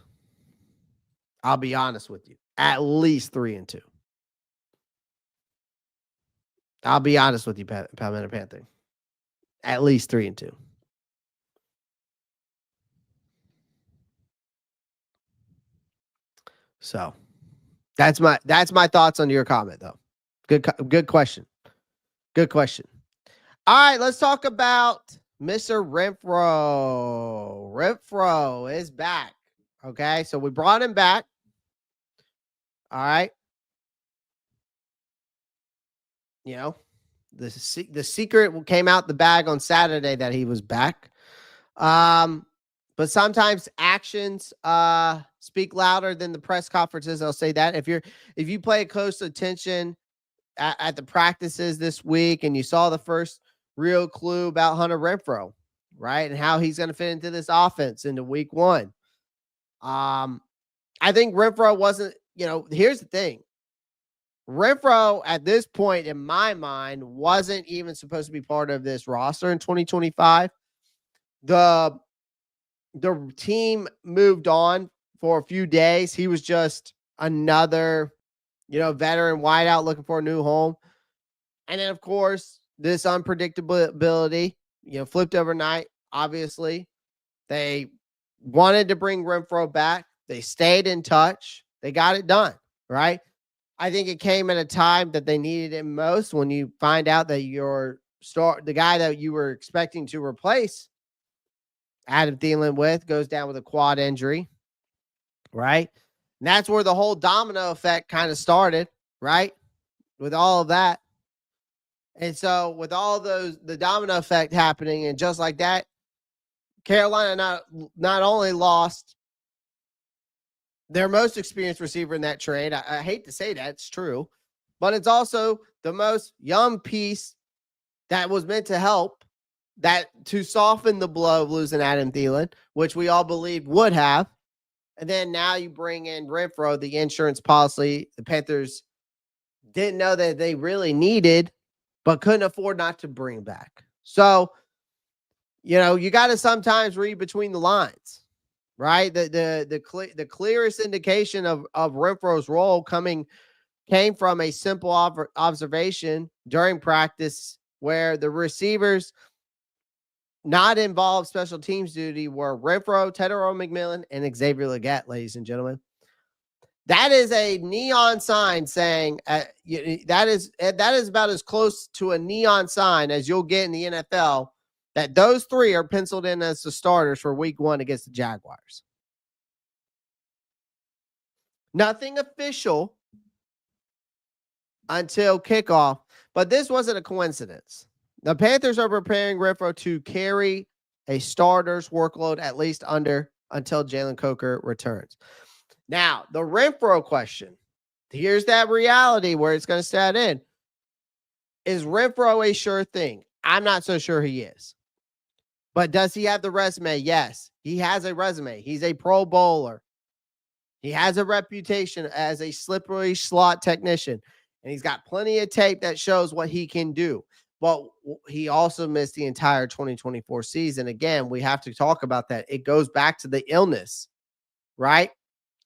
I'll be honest with you. At least 3-2. I'll be honest with you, Palmetto Panther. At least 3-2. So that's my thoughts on your comment, though. Good question. Good question. All right, let's talk about Mr. Renfrow. Renfrow is back. Okay, so we brought him back. All right. The secret came out the bag on Saturday that he was back. But sometimes actions speak louder than the press conferences. I'll say that. If you pay close attention at the practices this week and you saw the first real clue about Hunter Renfrow, right, and how he's going to fit into this offense into week 1. I think Renfrow wasn't, here's the thing. Renfrow at this point in my mind wasn't even supposed to be part of this roster in 2025. The team moved on for a few days. He was just another, veteran wideout looking for a new home. And then, of course, this unpredictability, flipped overnight. Obviously, they wanted to bring Renfrow back. They stayed in touch. They got it done, right? I think it came at a time that they needed it most when you find out that the guy that you were expecting to replace Adam Thielen goes down with a quad injury, right? And that's where the whole domino effect kind of started, right? With all of that. And so with all the domino effect happening, and just like that, Carolina not only lost their most experienced receiver in that trade. I hate to say that, it's true, but it's also the most young piece that was meant to help, to soften the blow of losing Adam Thielen, which we all believed would have. And then now you bring in Renfrow, the insurance policy the Panthers didn't know that they really needed, but couldn't afford not to bring back. So, you got to sometimes read between the lines, right? The clearest indication of Renfrow's role coming came from a simple observation during practice where the receivers not involved special teams duty were Renfrow, Tedero McMillan, and Xavier Legette, ladies and gentlemen. That is a neon sign saying that is about as close to a neon sign as you'll get in the NFL, that those three are penciled in as the starters for week 1 against the Jaguars. Nothing official until kickoff, but this wasn't a coincidence. The Panthers are preparing Renfrow to carry a starter's workload at least until Jalen Coker returns. Now, the Renfrow question. Here's that reality where it's going to stat in. Is Renfrow a sure thing? I'm not so sure he is. But does he have the resume? Yes, he has a resume. He's a Pro Bowler. He has a reputation as a slippery slot technician, and he's got plenty of tape that shows what he can do. But he also missed the entire 2024 season. Again, we have to talk about that. It goes back to the illness, right?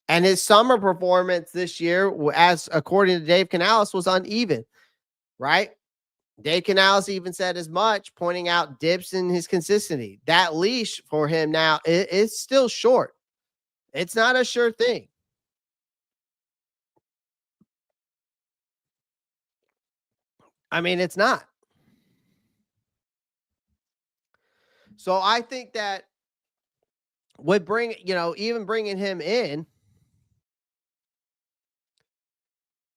And his summer performance this year, as according to Dave Canales, was uneven, right? Dave Canales even said as much, pointing out dips in his consistency. That leash for him now is still short. It's not a sure thing. I mean, it's not. So I think that would bring, even bringing him in,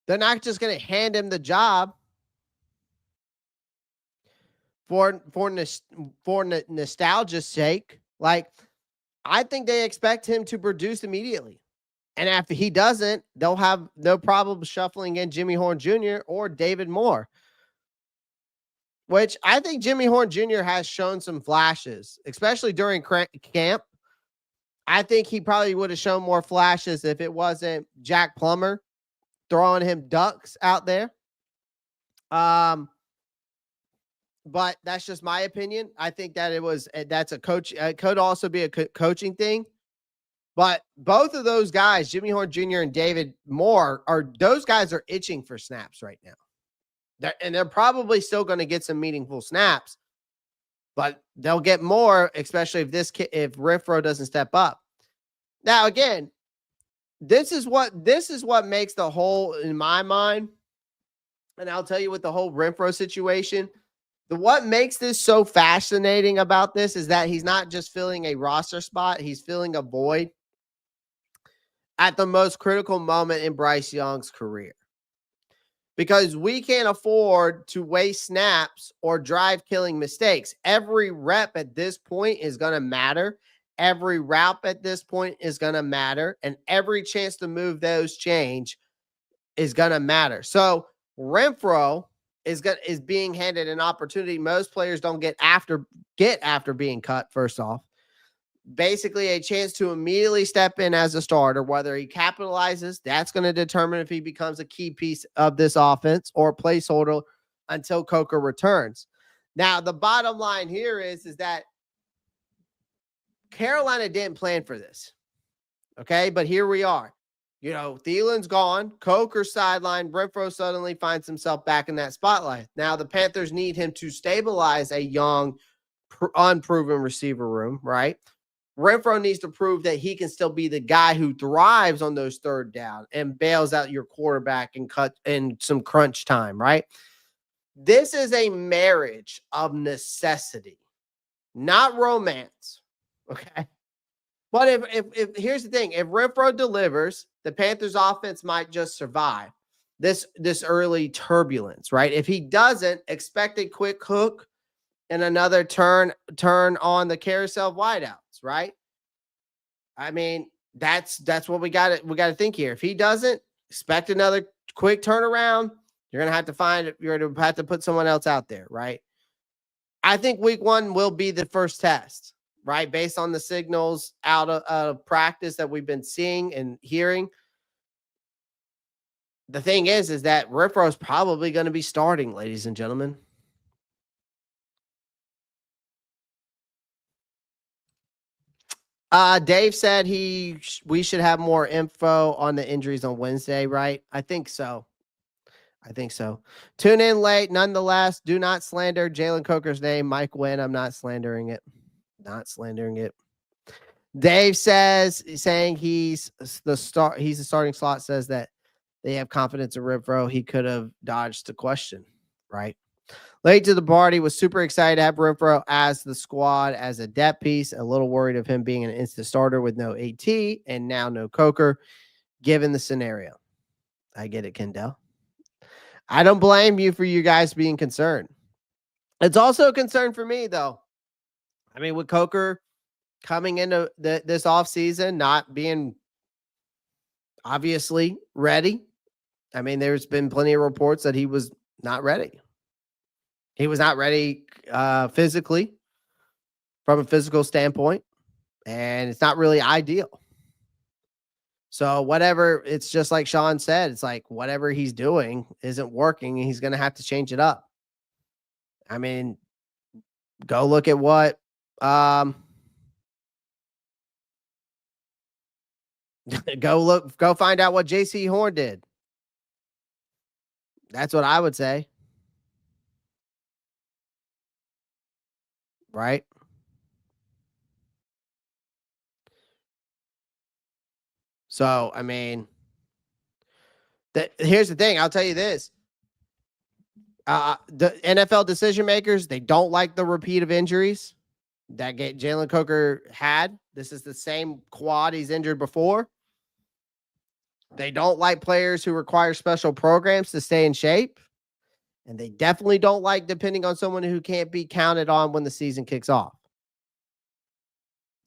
they're not just going to hand him the job for nostalgia's sake. Like, I think they expect him to produce immediately. And after he doesn't, they'll have no problem shuffling in Jimmy Horn Jr. or David Moore, which I think Jimmy Horn Jr. has shown some flashes, especially during camp. I think he probably would have shown more flashes if it wasn't Jack Plummer throwing him ducks out there. But that's just my opinion. I think that that's a coach. It could also be a coaching thing. But both of those guys, Jimmy Horn Jr. and David Moore, those guys are itching for snaps right now. They're probably still going to get some meaningful snaps, but they'll get more, especially if Renfrow doesn't step up. Now, again, this is what makes the whole, in my mind, and I'll tell you with the whole Renfrow situation, what makes this so fascinating about this is that he's not just filling a roster spot, he's filling a void at the most critical moment in Bryce Young's career. Because we can't afford to waste snaps or drive-killing mistakes. Every rep at this point is going to matter. Every route at this point is going to matter. And every chance to move those change is going to matter. So Renfrow is being handed an opportunity most players don't get after being cut, first off. Basically a chance to immediately step in as a starter. Whether he capitalizes, that's going to determine if he becomes a key piece of this offense or a placeholder until Coker returns. Now, the bottom line here is that Carolina didn't plan for this. Okay, but here we are. Thielen's gone, Coker's sidelined, Renfrow suddenly finds himself back in that spotlight. Now, the Panthers need him to stabilize a young, unproven receiver room, right? Renfrow needs to prove that he can still be the guy who thrives on those third down and bails out your quarterback and cut in some crunch time, right? This is a marriage of necessity, not romance, okay? But if here's the thing, if Renfrow delivers, the Panthers offense might just survive this early turbulence, right? If he doesn't, expect a quick hook and another turn on the carousel of wideouts, right? I mean, that's what we got to think here. If he doesn't, expect another quick turnaround. You're going to have to put someone else out there, right? I think week 1 will be the first test, right? Based on the signals out of practice that we've been seeing and hearing. The thing is that Renfrow is probably going to be starting, ladies and gentlemen. Dave said we should have more info on the injuries on Wednesday, right? I think so. I think so. Tune in late. Nonetheless, do not slander Jalen Coker's name. Mike Wynn, I'm not slandering it. Not slandering it. Dave saying he's the starting slot, says that they have confidence in Renfrow. He could have dodged the question, right? Late to the party, was super excited to have Renfrow as the squad as a depth piece. A little worried of him being an instant starter with no AT and now no Coker, given the scenario. I get it, Kendall. I don't blame you for you guys being concerned. It's also a concern for me, though. I mean, with Coker coming into this offseason, not being obviously ready. I mean, there's been plenty of reports that he was not ready. He was not ready physically, from a physical standpoint, and it's not really ideal. So whatever, it's just like Sean said, it's like whatever he's doing isn't working, and he's going to have to change it up. I mean, go look at what go find out what JC Horn did. That's what I would say. Right? So, I mean, here's the thing. I'll tell you this. The NFL decision makers, they don't like the repeat of injuries that Jaylen Coker had. This is the same quad he's injured before. They don't like players who require special programs to stay in shape. And they definitely don't like depending on someone who can't be counted on when the season kicks off.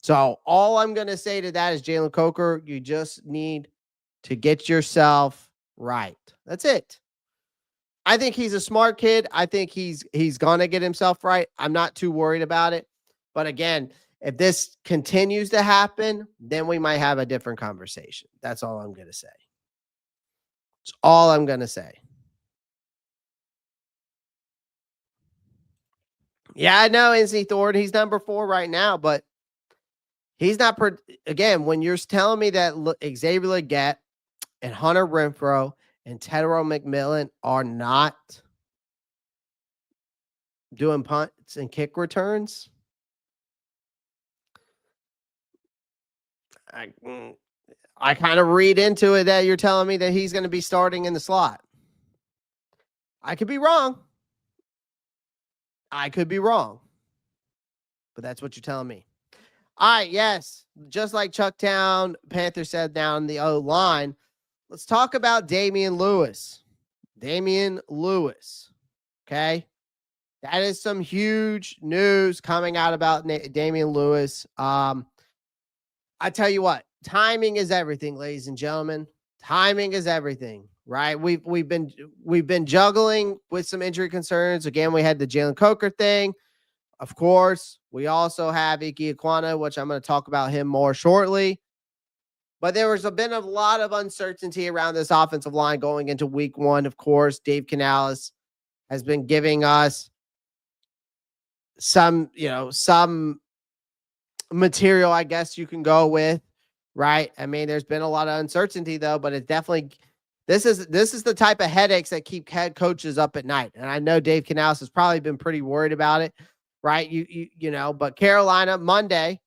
So all I'm going to say to that is, Jaylen Coker, you just need to get yourself right. That's it. I think he's a smart kid. I think he's going to get himself right. I'm not too worried about it. But again, if this continues to happen, then we might have a different conversation. That's all I'm going to say. That's all I'm going to say. Yeah, I know NC Thornton. He's number 4 right now, but he's not. Again, when you're telling me that Xavier Legette and Hunter Renfrow and Tedero McMillan are not doing punts and kick returns, I kind of read into it that you're telling me that he's going to be starting in the slot. I could be wrong. I could be wrong. But that's what you're telling me. All right, yes. Just like Chucktown Panther said down the O-line, let's talk about Damien Lewis. Damien Lewis. Okay? That is some huge news coming out about Damien Lewis. I tell you what, timing is everything, ladies and gentlemen. Timing is everything, right? We've been juggling with some injury concerns. Again, we had the Jalen Coker thing. Of course, we also have Ickey Ekwonu, which I'm going to talk about him more shortly. But there was been a lot of uncertainty around this offensive line going into week 1. Of course, Dave Canales has been giving us some material, I guess you can go with, right? I mean, there's been a lot of uncertainty though, but it's definitely, this is the type of headaches that keep head coaches up at night. And I know Dave Canales has probably been pretty worried about it, right? But Carolina Monday,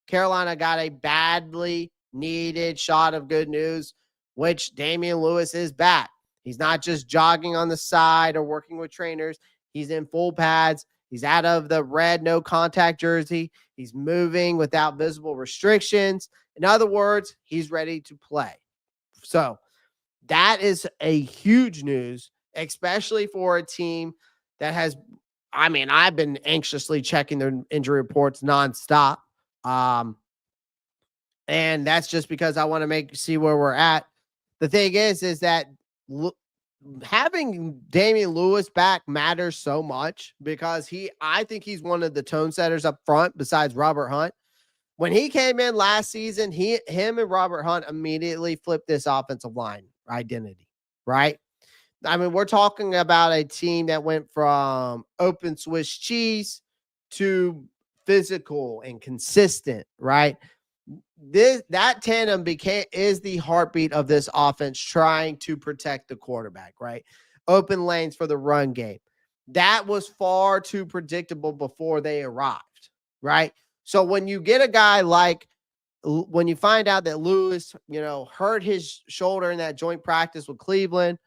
Carolina got a badly needed shot of good news, which Damien Lewis is back. He's not just jogging on the side or working with trainers. He's in full pads. He's out of the red no contact jersey. He's moving without visible restrictions. In other words, he's ready to play. So that is a huge news, especially for a team that has, I mean, I've been anxiously checking their injury reports nonstop. And that's just because I want to see where we're at. The thing is that having Damien Lewis back matters so much because I think he's one of the tone setters up front besides Robert Hunt. When he came in last season, him and Robert Hunt immediately flipped this offensive line identity, right? I mean, we're talking about a team that went from open Swiss cheese to physical and consistent, right? That tandem is the heartbeat of this offense, trying to protect the quarterback, right? open lanes for the run game. That was far too predictable before they arrived, right? So when you get a guy like, when you find out that Lewis, hurt his shoulder in that joint practice with Cleveland,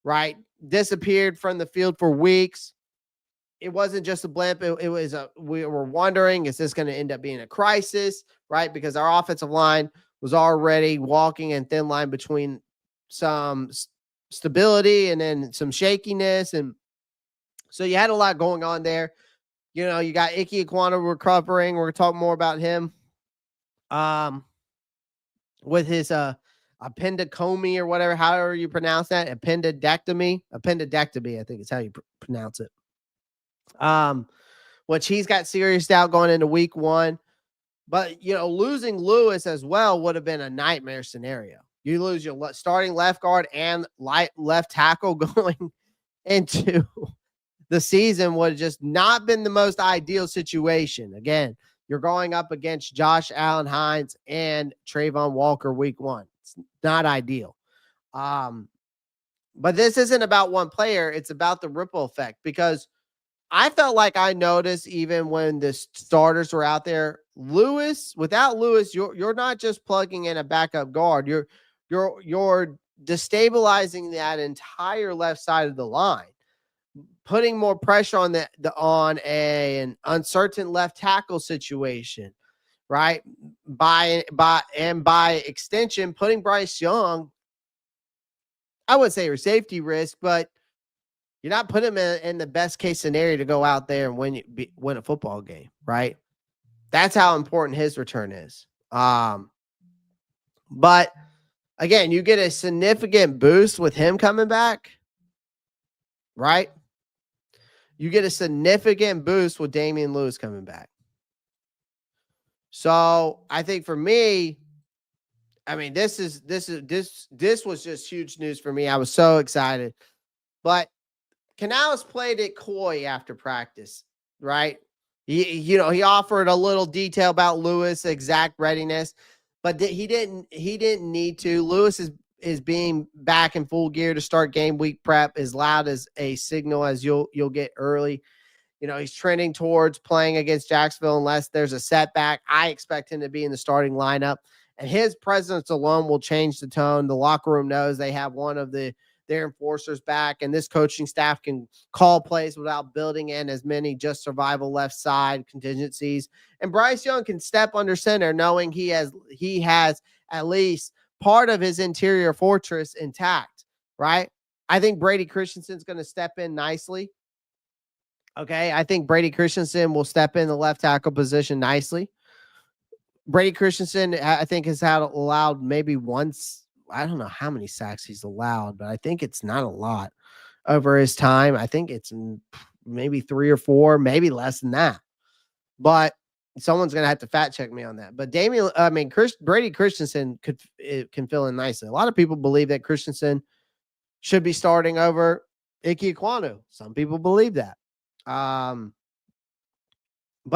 right? Disappeared from the field for weeks. It wasn't just a blimp. It was we were wondering, is this going to end up being a crisis, right? Because our offensive line was already walking in thin line between some stability and then some shakiness. And so you had a lot going on there. You got Ickey Ekwonu recovering. We're going to talk more about him. With his appendectomy or whatever, however you pronounce that, appendectomy, I think is how you pronounce it. Which he's got serious doubt going into week 1. But, losing Lewis as well would have been a nightmare scenario. You lose your starting left guard and left tackle going into the season would have just not been the most ideal situation. Again, you're going up against Josh Allen Hines and Tre'von Walker week 1. It's not ideal. But this isn't about one player. It's about the ripple effect, because I felt like I noticed even when the starters were out there, without Lewis, you're not just plugging in a backup guard. You're destabilizing that entire left side of the line, putting more pressure on an uncertain left tackle situation, right? By extension, putting Bryce Young, I wouldn't say a safety risk, but you're not putting him in the best case scenario to go out there and win a football game, right? That's how important his return is. But again, you get a significant boost with him coming back, right? You get a significant boost with Damien Lewis coming back. So I think for me, this was just huge news for me. I was so excited. But Canales played it coy after practice, right? He offered a little detail about Lewis' exact readiness, but he didn't need to. Lewis is being back in full gear to start game week prep, as loud as a signal as you'll get early. He's trending towards playing against Jacksonville unless there's a setback. I expect him to be in the starting lineup, and his presence alone will change the tone. The locker room knows they have one of their enforcers back, and this coaching staff can call plays without building in as many just survival left side contingencies. And Bryce Young can step under center knowing he has at least part of his interior fortress intact, right? I think Brady Christensen's going to step in nicely. Okay, I think Brady Christensen will step in the left tackle position nicely. Brady Christensen, I think, has allowed maybe once. I don't know how many sacks he's allowed, but I think it's not a lot over his time. I think it's maybe 3 or 4, maybe less than that. But someone's going to have to fact check me on that. But Brady Christensen can fill in nicely. A lot of people believe that Christensen should be starting over Ickey Ekwonu. Some people believe that. But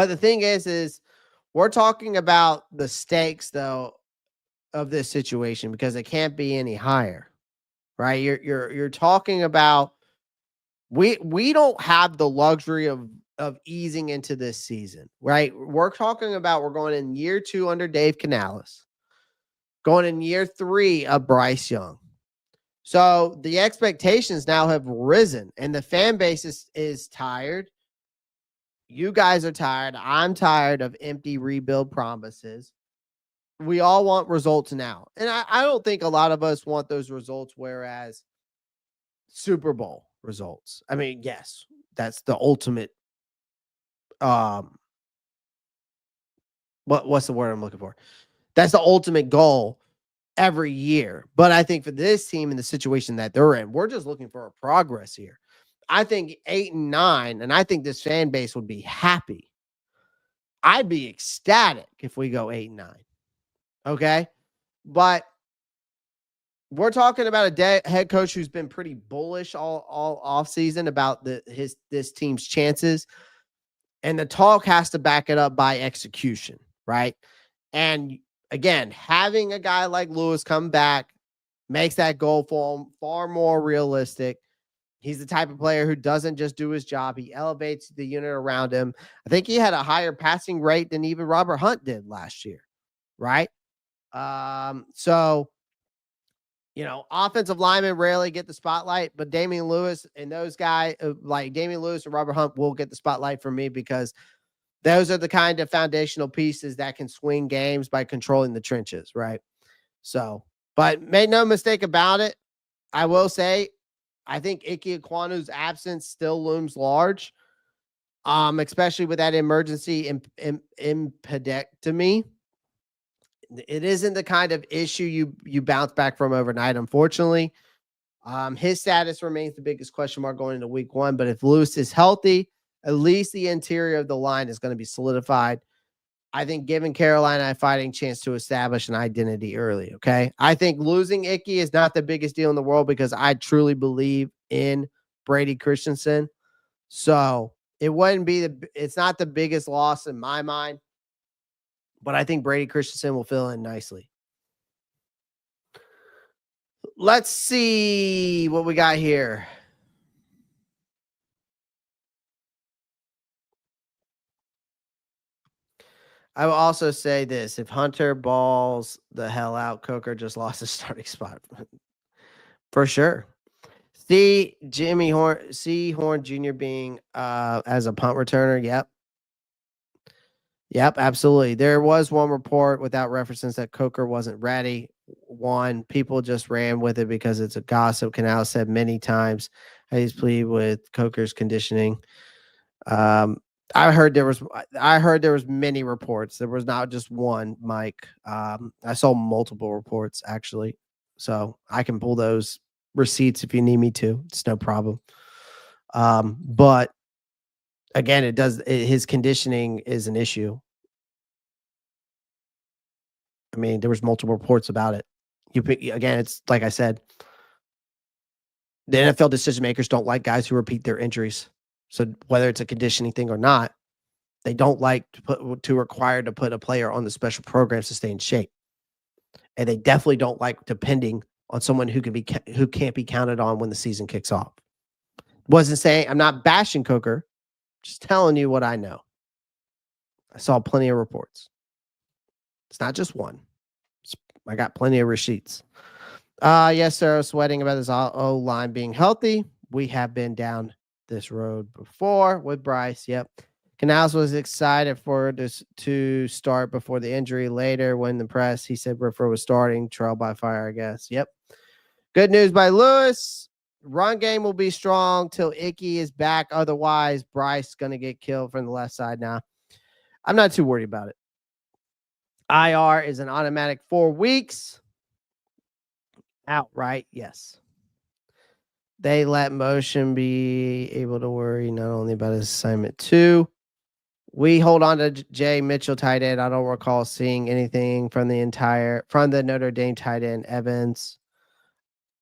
the thing is we're talking about the stakes, though, of this situation, because it can't be any higher, right? You're talking about we don't have the luxury of easing into this season, right? We're talking about we're going in year 2 under Dave Canales, going in year 3 of Bryce Young. So the expectations now have risen, and the fan base is tired. You guys are tired. I'm tired of empty rebuild promises. We all want results now. And I don't think a lot of us want those results, whereas Super Bowl results. Yes, that's the ultimate. What's the word I'm looking for? That's the ultimate goal every year. But I think for this team in the situation that they're in, we're just looking for a progress here. I think 8 and 9, and I think this fan base would be happy. I'd be ecstatic if we go 8 and 9. Okay. But we're talking about a head coach who's been pretty bullish all offseason about this team's chances. And the talk has to back it up by execution, right? And again, having a guy like Lewis come back makes that goal for him far more realistic. He's the type of player who doesn't just do his job. He elevates the unit around him. I think he had a higher passing rate than even Robert Hunt did last year, right? So, offensive linemen rarely get the spotlight, but Damien Lewis and those guys, like Damien Lewis and Robert Hunt, will get the spotlight for me because those are the kind of foundational pieces that can swing games by controlling the trenches, right? So, but make no mistake about it, I will say, I think Ickey Ekwonu's absence still looms large, especially with that emergency impedectomy. It isn't the kind of issue you bounce back from overnight, unfortunately. His status remains the biggest question mark going into week 1, but if Lewis is healthy, at least the interior of the line is going to be solidified. I think giving Carolina a fighting chance to establish an identity early, okay? I think losing Ickey is not the biggest deal in the world because I truly believe in Brady Christensen. So it wouldn't be it's not the biggest loss in my mind, but I think Brady Christensen will fill in nicely. Let's see what we got here. I will also say this. If Hunter balls the hell out, Coker just lost his starting spot. For sure. See Horn Jr. being as a punt returner. Yep, absolutely. There was one report without references that Coker wasn't ready. One, people just ran with it because it's a gossip. Canal said many times he's pleased with Coker's conditioning. I heard there was many reports. There was not just one, Mike. I saw multiple reports actually. So I can pull those receipts if you need me to. It's no problem. But again, his conditioning is an issue. I mean, there was multiple reports about it. It's like I said, the NFL decision makers don't like guys who repeat their injuries. So whether it's a conditioning thing or not, they don't like to require to put a player on the special programs to stay in shape. And they definitely don't like depending on someone who can't be counted on when the season kicks off. Wasn't saying I'm not bashing Coker, just telling you what I know. I saw plenty of reports. It's not just one. I got plenty of receipts. Yes, sir. Sweating about this O line being healthy. We have been down this road before with Bryce. Yep. Canals was excited for this to start before the injury. Later, when the press, he said Renfrow was starting. Trial by fire, I guess. Yep. Good news by Lewis. Run game will be strong till Ickey is back. Otherwise, Bryce going to get killed from the left side now. I'm not too worried about it. IR is an automatic 4 weeks. Outright, yes. They let motion be able to worry not only about his assignment too. We hold on to Jay Mitchell tight end. I don't recall seeing anything from the Notre Dame tight end Evans.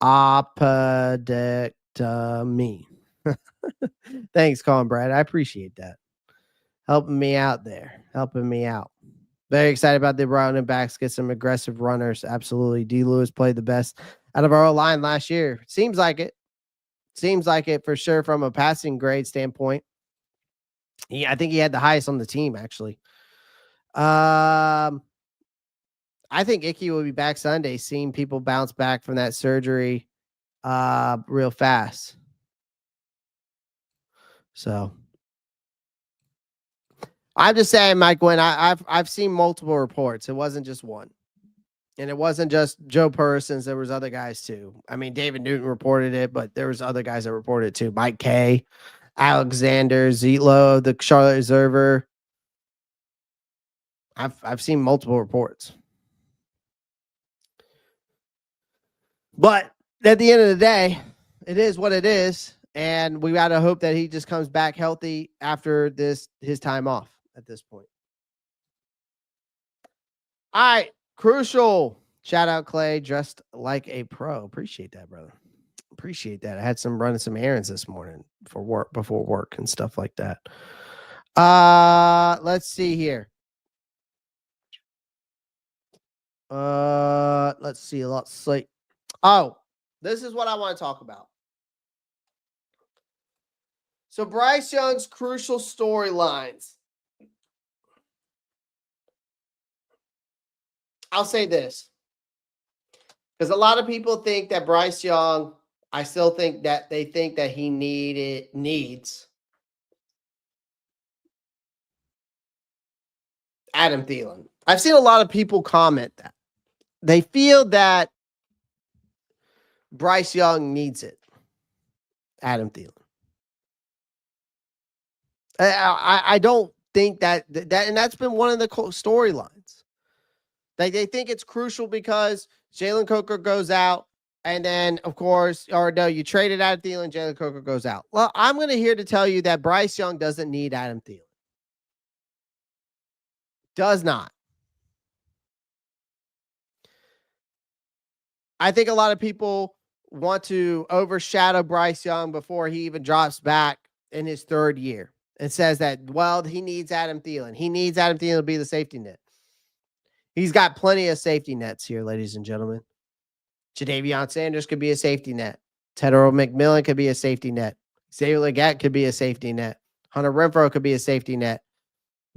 Appendectomy. Thanks, Colin Brad. I appreciate that. Helping me out there. Helping me out. Very excited about the running backs. Get some aggressive runners. Absolutely. D. Lewis played the best out of our line last year. Seems like it. Seems like it for sure from a passing grade standpoint. I think he had the highest on the team, actually. I think Ickey will be back Sunday, seeing people bounce back from that surgery real fast. So I'm just saying, Mike, when I've seen multiple reports. It wasn't just one. And it wasn't just Joe Persons. There was other guys too. I mean, David Newton reported it, but there was other guys that reported it too. Mike Kay, Alexander Zietlow, the Charlotte Observer. I've seen multiple reports. But at the end of the day, it is what it is. And we got to hope that he just comes back healthy after his time off at this point. All right. Crucial. Shout out Clay, dressed like a pro. Appreciate that, brother. Appreciate that. I had running some errands this morning before work and stuff like that. Let's see here. Let's see. Let's see. Oh, this is what I want to talk about. So Bryce Young's crucial storylines. I'll say this, because a lot of people think that Bryce Young, I still think that they think that he needs Adam Thielen. I've seen a lot of people comment that they feel that Bryce Young needs it. Adam Thielen. I don't think that, and that's been one of the storylines. Like, they think it's crucial because Jaylen Coker goes out, and then, of course, or no, you traded Adam Thielen, Jaylen Coker goes out. Well, I'm going to here to tell you that Bryce Young doesn't need Adam Thielen. Does not. I think a lot of people want to overshadow Bryce Young before he even drops back in his third year and says that, well, he needs Adam Thielen. He needs Adam Thielen to be the safety net. He's got plenty of safety nets here, ladies and gentlemen. Jadavion Sanders could be a safety net. Tedero McMillan could be a safety net. Xavier Legette could be a safety net. Hunter Renfrow could be a safety net.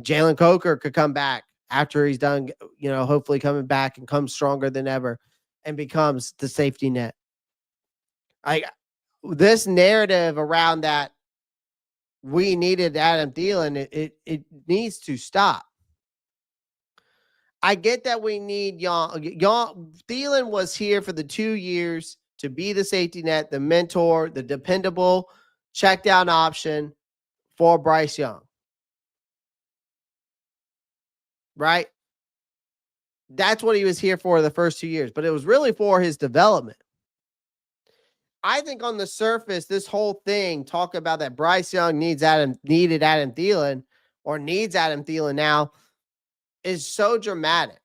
Jalen Coker could come back after he's done, hopefully coming back and comes stronger than ever and becomes the safety net. This narrative around that we needed Adam Thielen, it needs to stop. I get that we need Young. Thielen was here for the 2 years to be the safety net, the mentor, the dependable check down option for Bryce Young. Right? That's what he was here for the first 2 years, but it was really for his development. I think on the surface, this whole thing, talk about that Bryce Young needed Adam Thielen or needs Adam Thielen now, is so dramatic.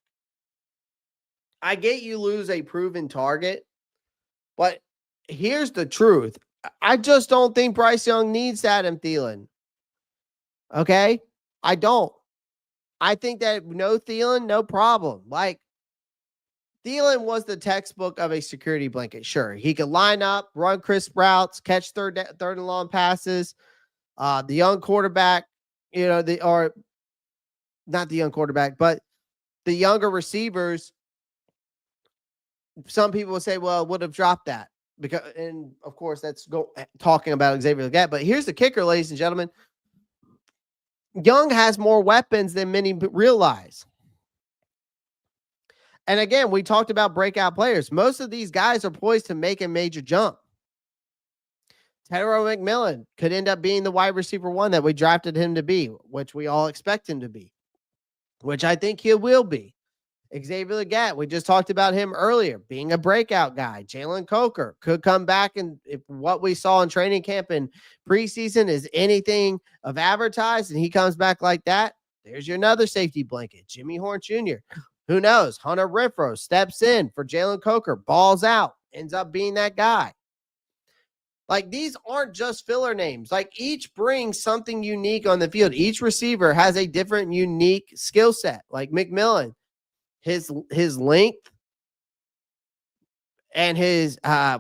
I get you lose a proven target, but here's the truth. I just don't think Bryce Young needs Adam Thielen. Okay? I don't. I think that no Thielen, no problem. Like, Thielen was the textbook of a security blanket. Sure, he could line up, run crisp routes, catch third and long passes. The young quarterback, or not the young quarterback, but the younger receivers. Some people will say, well, would have dropped that because, and of course, that's talking about Xavier Legette. But here's the kicker, ladies and gentlemen. Young has more weapons than many realize. And again, we talked about breakout players. Most of these guys are poised to make a major jump. Tedero McMillan could end up being the wide receiver 1 that we drafted him to be, which we all expect him to be, which I think he will be. Xavier Legette, we just talked about him earlier, being a breakout guy. Jalen Coker could come back, and if what we saw in training camp and preseason is anything of advertised, and he comes back like that, there's your another safety blanket. Jimmy Horn Jr., who knows? Hunter Renfrow steps in for Jalen Coker, balls out, ends up being that guy. Like, these aren't just filler names. Like, each brings something unique on the field. Each receiver has a different, unique skill set. Like McMillan, his length and his I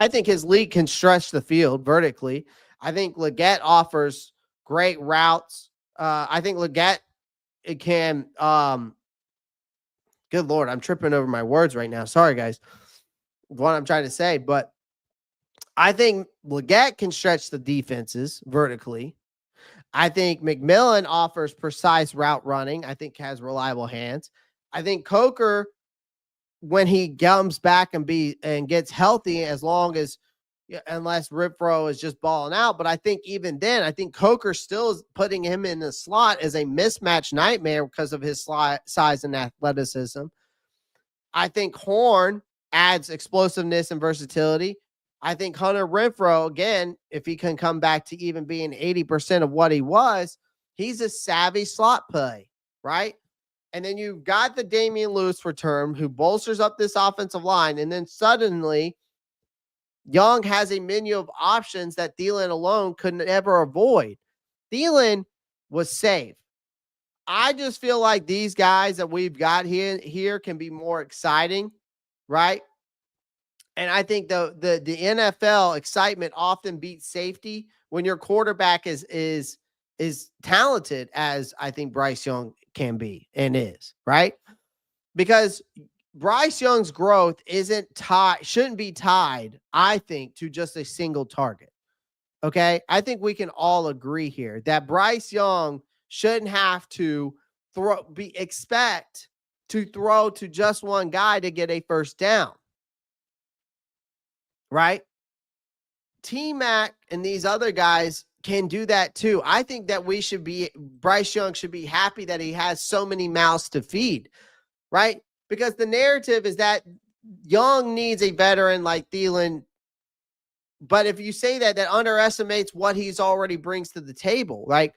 think his lead can stretch the field vertically. I think Legette offers great routes. I think Legette, it can good Lord, I'm tripping over my words right now. Sorry, guys. What I'm trying to say, but I think Legette can stretch the defenses vertically. I think McMillan offers precise route running. I think has reliable hands. I think Coker, when he comes back and gets healthy, unless Renfrow is just balling out. But I think even then, I think Coker still is putting him in the slot as a mismatch nightmare because of his size and athleticism. I think Horn adds explosiveness and versatility. I think Hunter Renfrow, again, if he can come back to even being 80% of what he was, he's a savvy slot play, right? And then you've got the Damien Lewis return who bolsters up this offensive line. And then suddenly Young has a menu of options that Thielen alone couldn't ever avoid. Thielen was safe. I just feel like these guys that we've got here can be more exciting, right? And I think the NFL excitement often beats safety when your quarterback is talented as I think Bryce Young can be and is, right? Because Bryce Young's growth shouldn't be tied, I think, to just a single target. Okay? I think we can all agree here that Bryce Young shouldn't have to expect to throw to just one guy to get a first down. Right? T-Mac and these other guys can do that too. I think that Bryce Young should be happy that he has so many mouths to feed, right? Because the narrative is that Young needs a veteran like Thielen. But if you say that underestimates what he's already brings to the table. Like,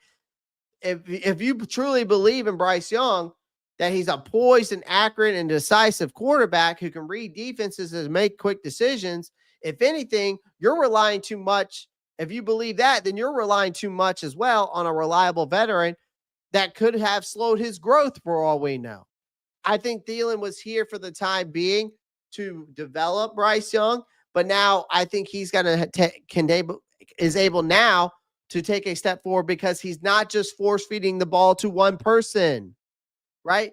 if you truly believe in Bryce Young, that he's a poised and accurate and decisive quarterback who can read defenses and make quick decisions, if anything, you're relying too much. If you believe that, then you're relying too much as well on a reliable veteran that could have slowed his growth for all we know. I think Thielen was here for the time being to develop Bryce Young, but now I think he's going to is able now to take a step forward because he's not just force feeding the ball to one person, right?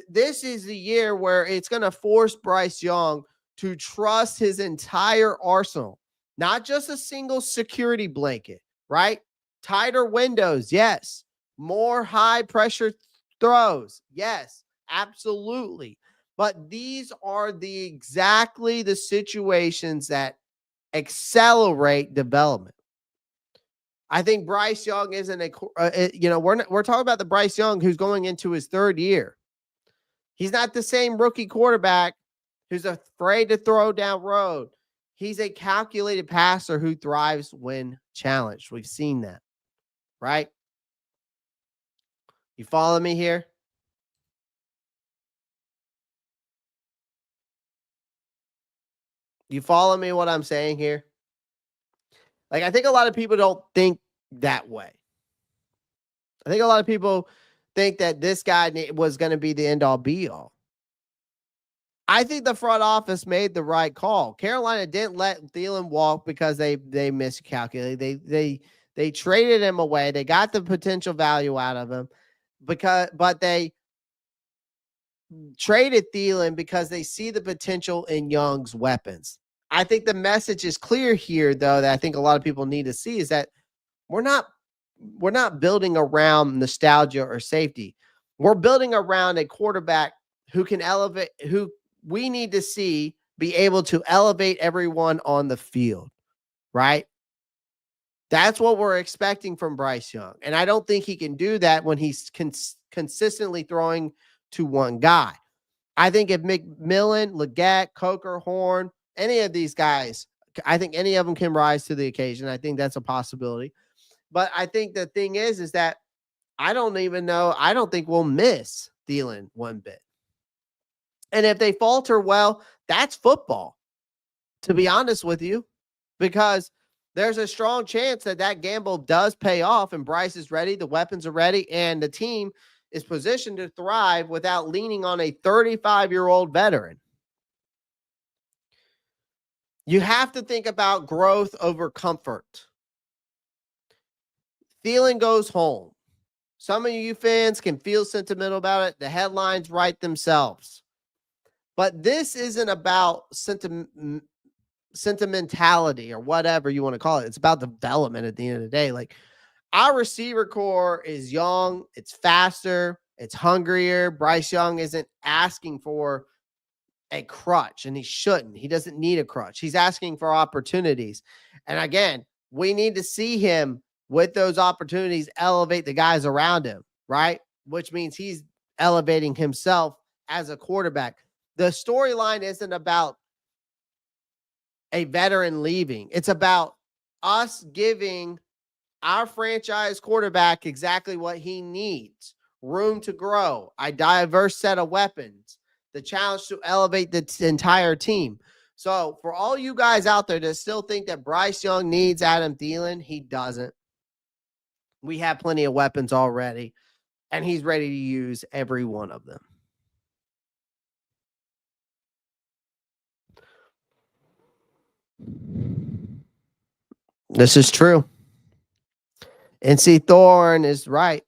This is the year where it's going to force Bryce Young to trust his entire arsenal, not just a single security blanket, right? Tighter windows, yes. More high pressure throws, yes, absolutely. But these are exactly the situations that accelerate development. I think Bryce Young isn't we're talking about the Bryce Young who's going into his third year. He's not the same rookie quarterback who's afraid to throw down road. He's a calculated passer who thrives when challenged. We've seen that, right? You follow me here? You follow me what I'm saying here? Like, I think a lot of people don't think that way. I think a lot of people think that this guy was going to be the end all be all. I think the front office made the right call. Carolina didn't let Thielen walk because they miscalculated. They traded him away. They got the potential value out of him but they traded Thielen because they see the potential in Young's weapons. I think the message is clear here, though, that I think a lot of people need to see is that we're not building around nostalgia or safety. We're building around a quarterback who can elevate, who we need to see be able to elevate everyone on the field, right? That's what we're expecting from Bryce Young. And I don't think he can do that when he's consistently throwing to one guy. I think if McMillan, Leggett, Coker, Horn, any of these guys, I think any of them can rise to the occasion. I think that's a possibility. But I think the thing is that I don't think we'll miss Thielen one bit. And if they falter, well, that's football, to be honest with you, because there's a strong chance that gamble does pay off and Bryce is ready, the weapons are ready, and the team is positioned to thrive without leaning on a 35-year-old veteran. You have to think about growth over comfort. Thielen goes home. Some of you fans can feel sentimental about it. The headlines write themselves. But this isn't about sentimentality or whatever you want to call it. It's about development at the end of the day. Like, our receiver core is young, it's faster, it's hungrier. Bryce Young isn't asking for a crutch, and he shouldn't. He doesn't need a crutch. He's asking for opportunities. And again, we need to see him with those opportunities elevate the guys around him, right? Which means he's elevating himself as a quarterback. The storyline isn't about a veteran leaving. It's about us giving our franchise quarterback exactly what he needs: room to grow, a diverse set of weapons, the challenge to elevate the entire team. So for all you guys out there that still think that Bryce Young needs Adam Thielen, he doesn't. We have plenty of weapons already, and he's ready to use every one of them. This is true. NC Thorne is right.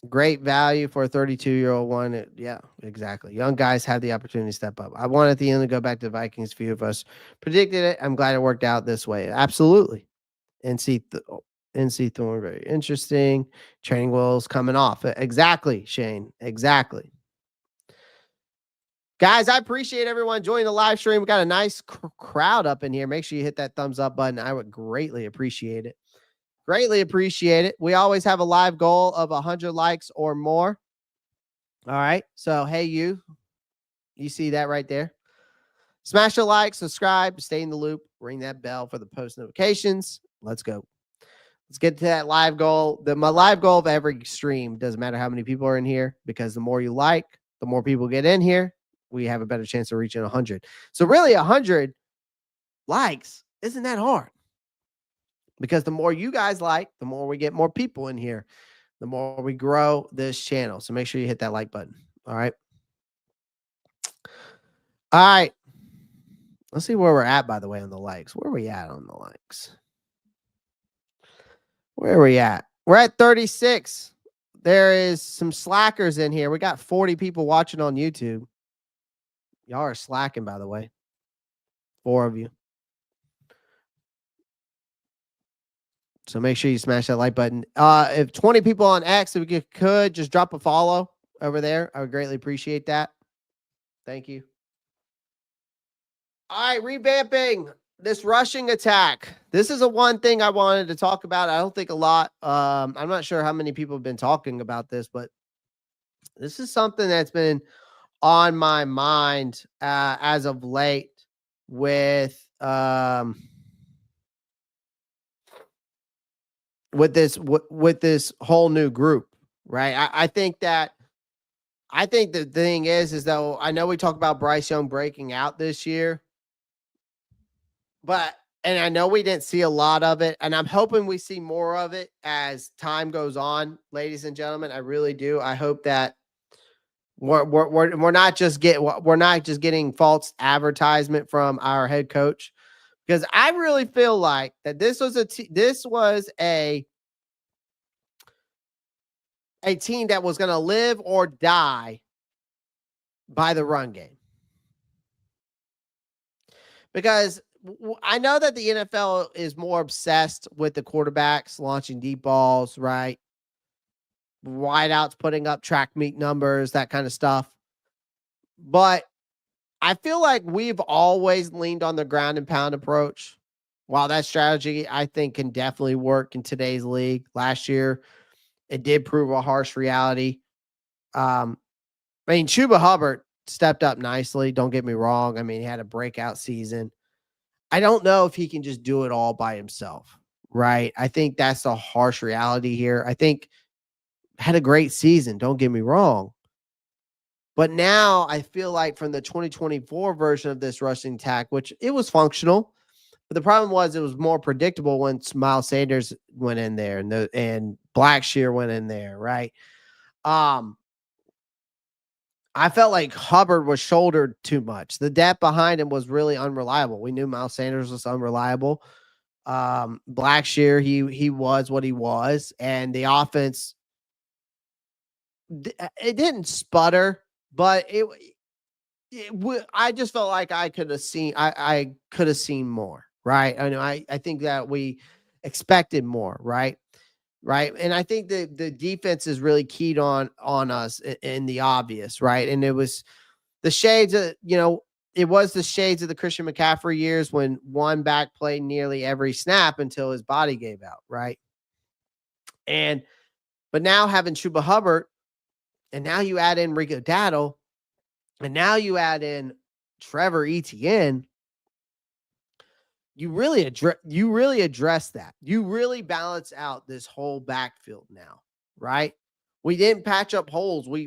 Great value for a 32-year-old one. Yeah, exactly. Young guys have the opportunity to step up. I wanted the end to go back to the Vikings. Few of us predicted it. I'm glad it worked out this way. Absolutely. NC Thorne, very interesting. Training wheels coming off. Exactly, Shane. Exactly. Guys, I appreciate everyone joining the live stream. We got a nice crowd up in here. Make sure you hit that thumbs up button. I would greatly appreciate it. Greatly appreciate it. We always have a live goal of 100 likes or more. All right. So, hey, you see that right there? Smash a like, subscribe, stay in the loop, ring that bell for the post notifications. Let's go. Let's get to that live goal. My live goal of every stream, doesn't matter how many people are in here, because the more you like, the more people get in here, we have a better chance of reaching 100. So really 100 likes isn't that hard, because the more you guys like, the more we get more people in here, the more we grow this channel. So make sure you hit that like button. All right. All right. Let's see where we're at, by the way, on the likes. Where are we at on the likes? Where are we at? We're at 36. There is some slackers in here. We got 40 people watching on YouTube. Y'all are slacking, by the way. 4 of you. So make sure you smash that like button. If 20 people on X, if you could just drop a follow over there, I would greatly appreciate that. Thank you. All right, revamping this rushing attack. This is a one thing I wanted to talk about. I don't think a lot. I'm not sure how many people have been talking about this, but this is something that's been on my mind as of late with this whole new group, right? I think the thing is though, I know we talk about Bryce Young breaking out this year, and I know we didn't see a lot of it, and I'm hoping we see more of it as time goes on, ladies and gentlemen. I really do. I hope that we're not just getting false advertisement from our head coach, because I really feel like that this was a team that was going to live or die by the run game. Because I know that the NFL is more obsessed with the quarterbacks launching deep balls, right? Wideouts putting up track meet numbers, that kind of stuff. But I feel like we've always leaned on the ground and pound approach. While that strategy, I think, can definitely work in today's league. Last year, it did prove a harsh reality. Chuba Hubbard stepped up nicely. Don't get me wrong. He had a breakout season. I don't know if he can just do it all by himself, right? I think that's the harsh reality here. I think had a great season. Don't get me wrong. But now I feel like from the 2024 version of this rushing attack, which it was functional, but the problem was it was more predictable when Miles Sanders went in there and Blackshear went in there, right? I felt like Hubbard was shouldered too much. The depth behind him was really unreliable. We knew Miles Sanders was unreliable. Blackshear, he was what he was, and the offense, it didn't sputter, but I just felt like I could have seen more, right? I think that we expected more, right? Right. And I think the defense is really keyed on us in the obvious, right? And it was the shades of, it was the shades of the Christian McCaffrey years when one back played nearly every snap until his body gave out, right? But now having Chuba Hubbard, and now you add in Rico Dowdle, and now you add in Trevor Etienne, you really address that. You really balance out this whole backfield now, right? We didn't patch up holes. We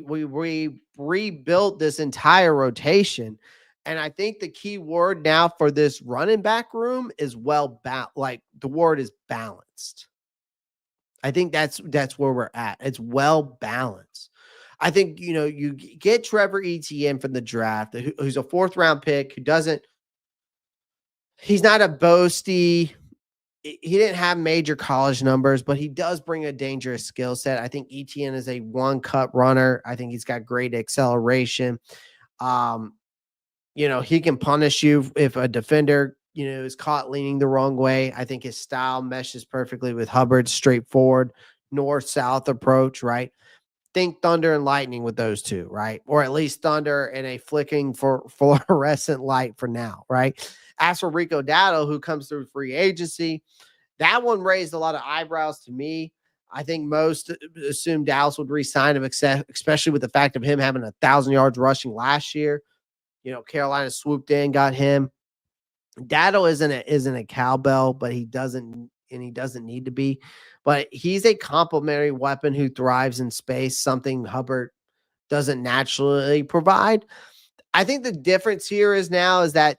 rebuilt this entire rotation. And I think the key word now for this running back room is the word is balanced. I think that's where we're at. It's well balanced. I think, you get Trevor Etienne from the draft, who's a 4th round pick, he's not a boasty, he didn't have major college numbers, but he does bring a dangerous skill set. I think Etienne is a one-cut runner. I think he's got great acceleration. Um, he can punish you if a defender, is caught leaning the wrong way. I think his style meshes perfectly with Hubbard's straightforward north-south approach, right? Think thunder and lightning with those two, right? Or at least thunder and a flicking for fluorescent light for now, right? As for Rico Dowdle, who comes through free agency, that one raised a lot of eyebrows to me. I think most assumed Dallas would re-sign him, especially with the fact of him having 1,000 yards rushing last year. Carolina swooped in, got him. Dowdle isn't a cowbell, but he doesn't need to be. But he's a complementary weapon who thrives in space, something Hubbard doesn't naturally provide. I think the difference here is that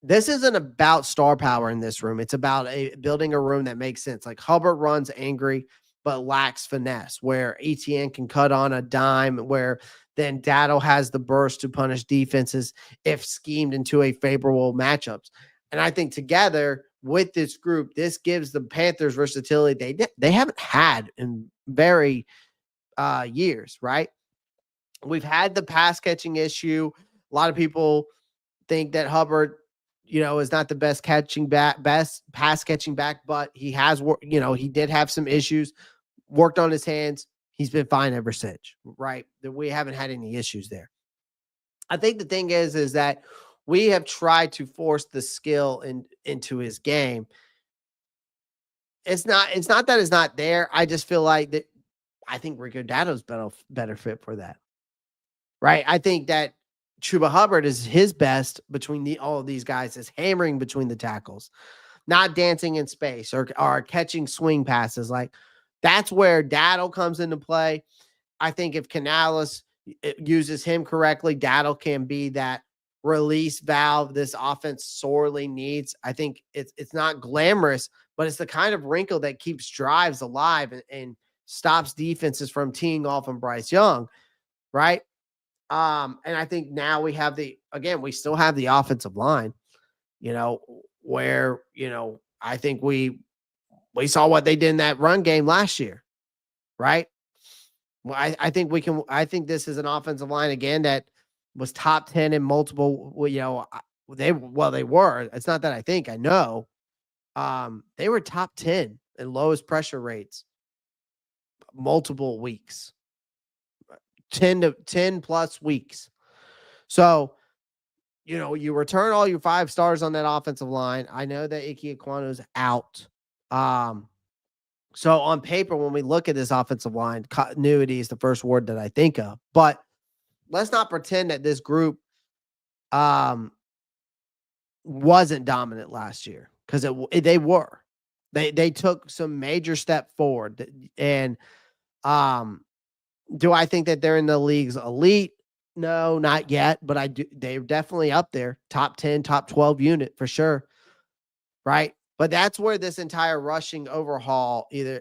this isn't about star power in this room. It's about building a room that makes sense. Like Hubbard runs angry, but lacks finesse, where Etienne can cut on a dime, where then Dowdle has the burst to punish defenses if schemed into a favorable matchups. And I think together with this group, this gives the Panthers versatility they haven't had in very years, right? We've had the pass catching issue. A lot of people think that Hubbard, is not the best pass catching back, but he has worked, he did have some issues, worked on his hands. He's been fine ever since, right? That we haven't had any issues there. I think the thing is that we have tried to force the skill into his game. It's not that it's not there. I just feel like that. I think Rico Dowdle's better fit for that, right? I think that Chuba Hubbard is his best between all of these guys is hammering between the tackles, not dancing in space or catching swing passes. Like that's where Dowdle comes into play. I think if Canales uses him correctly, Dowdle can be that release valve this offense sorely needs. I think it's not glamorous, but it's the kind of wrinkle that keeps drives alive and stops defenses from teeing off on Bryce Young, right? And I think now we still have the offensive line, where, I think we saw what they did in that run game last year, right? Well, I think this is an offensive line again that was top 10 in multiple, they were. It's not that I know. They were top 10 in lowest pressure rates multiple weeks. 10 plus weeks. So, you return all your 5 stars on that offensive line. I know that Ickey Ekwonu is out. So on paper, when we look at this offensive line, continuity is the first word that I think of. But let's not pretend that this group wasn't dominant last year, because they were. They took some major step forward. And do I think that they're in the league's elite? No, not yet, but I do. They're definitely up there, top 10, top 12 unit for sure, right? But that's where this entire rushing overhaul I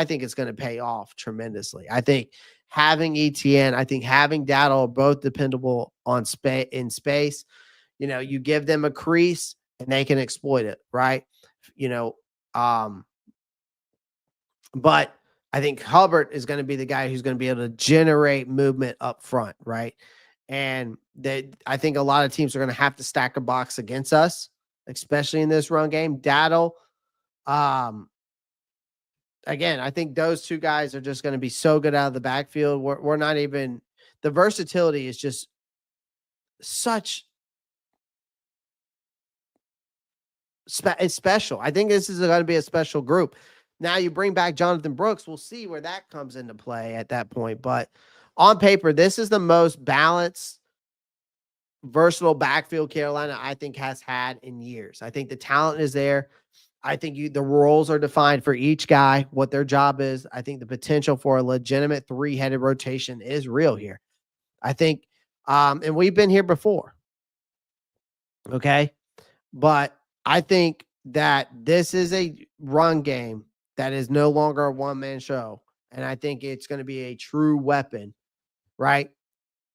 think it's going to pay off tremendously. I think having Etienne, I think having Dowdle both dependable in space. You give them a crease and they can exploit it, right? But I think Hubbard is going to be the guy who's going to be able to generate movement up front, right? And I think a lot of teams are going to have to stack a box against us, especially in this run game. Dowdle, again, I think those two guys are just going to be so good out of the backfield. We're not even – the versatility is just such it's special. I think this is going to be a special group. Now you bring back Jonathan Brooks. We'll see where that comes into play at that point. But on paper, this is the most balanced, versatile backfield Carolina, I think, has had in years. I think the talent is there. I think the roles are defined for each guy, what their job is. I think the potential for a legitimate 3-headed rotation is real here. I think, and we've been here before. Okay. But I think that this is a run game that is no longer a one-man show. And I think it's going to be a true weapon, right?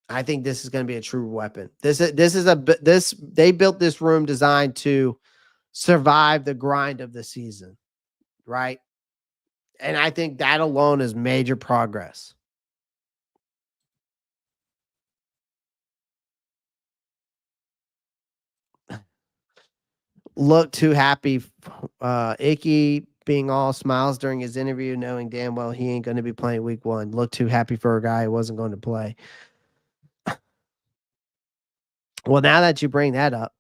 I think this is going to be a true weapon. They built this room designed to survive the grind of the season, right? And I think that alone is major progress. Look too happy. Ickey being all smiles during his interview, knowing damn well he ain't going to be playing week 1. Look too happy for a guy who wasn't going to play. Well, now that you bring that up,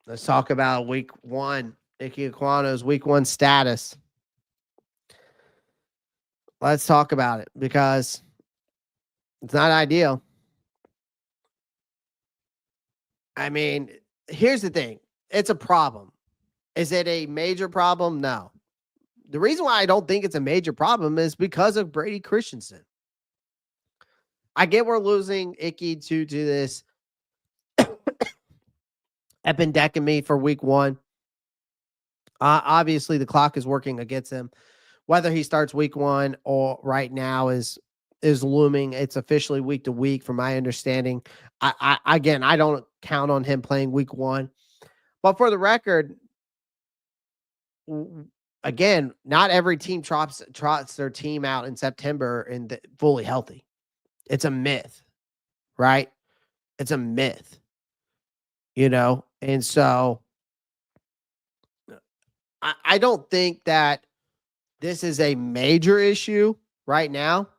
let's talk about week 1. Ickey Ekwonu week 1 status. Let's talk about it because it's not ideal. I mean, here's the thing. It's a problem. Is it a major problem? No. The reason why I don't think it's a major problem is because of Brady Christensen. I get we're losing Ickey to this epidectomy for week 1. Obviously, the clock is working against him. Whether he starts week 1 or right now is looming. It's officially week to week, from my understanding. I don't count on him playing week 1. But for the record, again, not every team trots their team out in September and fully healthy. It's a myth, right? It's a myth, and so I don't think that this is a major issue right now.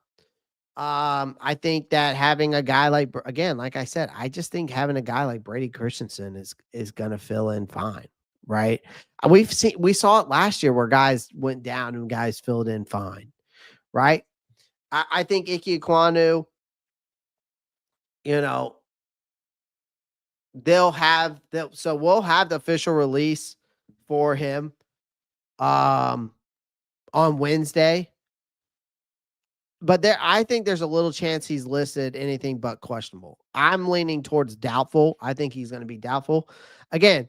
I think that having a guy like I said, I just think having a guy like Brady Christensen is going to fill in fine, right? We saw it last year where guys went down and guys filled in fine, right? I think Ickey Ekwonu, we'll have the official release for him on Wednesday. But I think there's a little chance he's listed anything but questionable. I'm leaning towards doubtful. I think he's going to be doubtful. Again,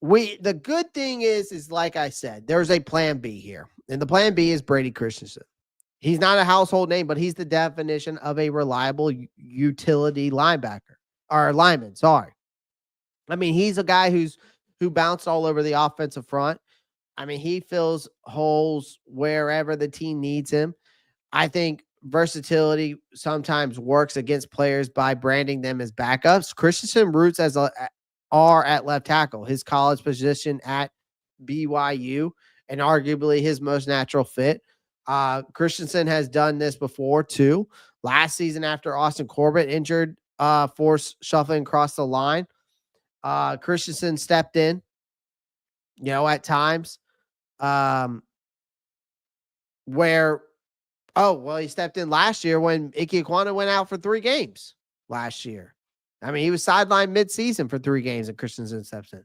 the good thing is like I said, there's a plan B here. And the plan B is Brady Christensen. He's not a household name, but he's the definition of a reliable utility linebacker or lineman. Sorry. I mean, he's a guy who bounced all over the offensive front. I mean, he fills holes wherever the team needs him. I think versatility sometimes works against players by branding them as backups. Christensen roots are at left tackle, his college position at BYU, and arguably his most natural fit. Christensen has done this before too. Last season, after Austin Corbett injured, forced shuffling across the line, Christensen stepped in, at times, he stepped in last year when Ickey Ekwonu went out for 3 games last year. I mean, he was sidelined midseason for 3 games and Christensen steps in.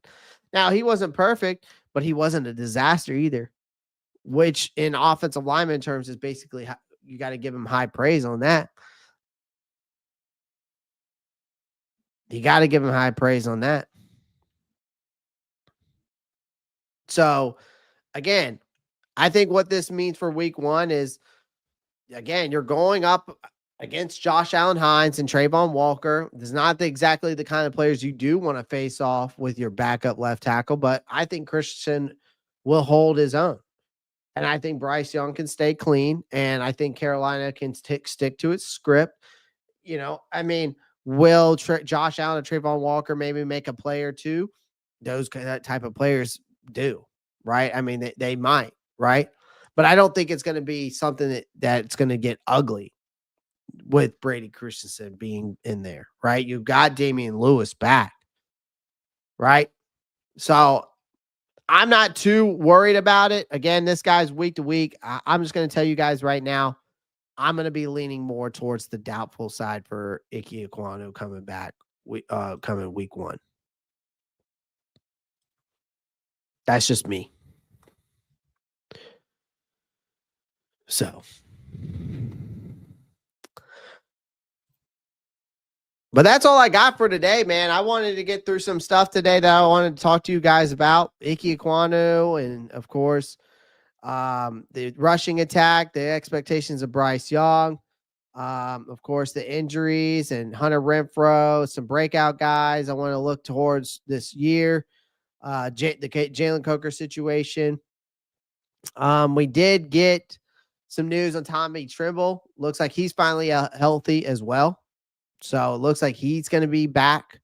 Now, he wasn't perfect, but he wasn't a disaster either, which in offensive lineman terms is basically, you got to give him high praise on that. You got to give him high praise on that. So, again, I think what this means for week 1 is, again, you're going up against Josh Allen Hines and Tre'von Walker. This is not exactly the kind of players you do want to face off with your backup left tackle, but I think Christensen will hold his own. And I think Bryce Young can stay clean, and I think Carolina can stick to its script. Will Josh Allen and Tre'von Walker maybe make a play or two? Those type of players do, right? I mean, they might, right? But I don't think it's going to be something that's going to get ugly with Brady Christensen being in there, right? You've got Damien Lewis back, right? So I'm not too worried about it. Again, this guy's week to week. I'm just going to tell you guys right now, I'm going to be leaning more towards the doubtful side for Ickey Ekwonu coming back, coming week 1. That's just me. So, but that's all I got for today, man. I wanted to get through some stuff today that I wanted to talk to you guys about. Ickey Ekwonu, and of course, the rushing attack, the expectations of Bryce Young. Of course, the injuries and Hunter Renfrow, some breakout guys I want to look towards this year. The Jalen Coker situation. We did get some news on Tommy Tremble. Looks like he's finally healthy as well. So it looks like he's going to be back.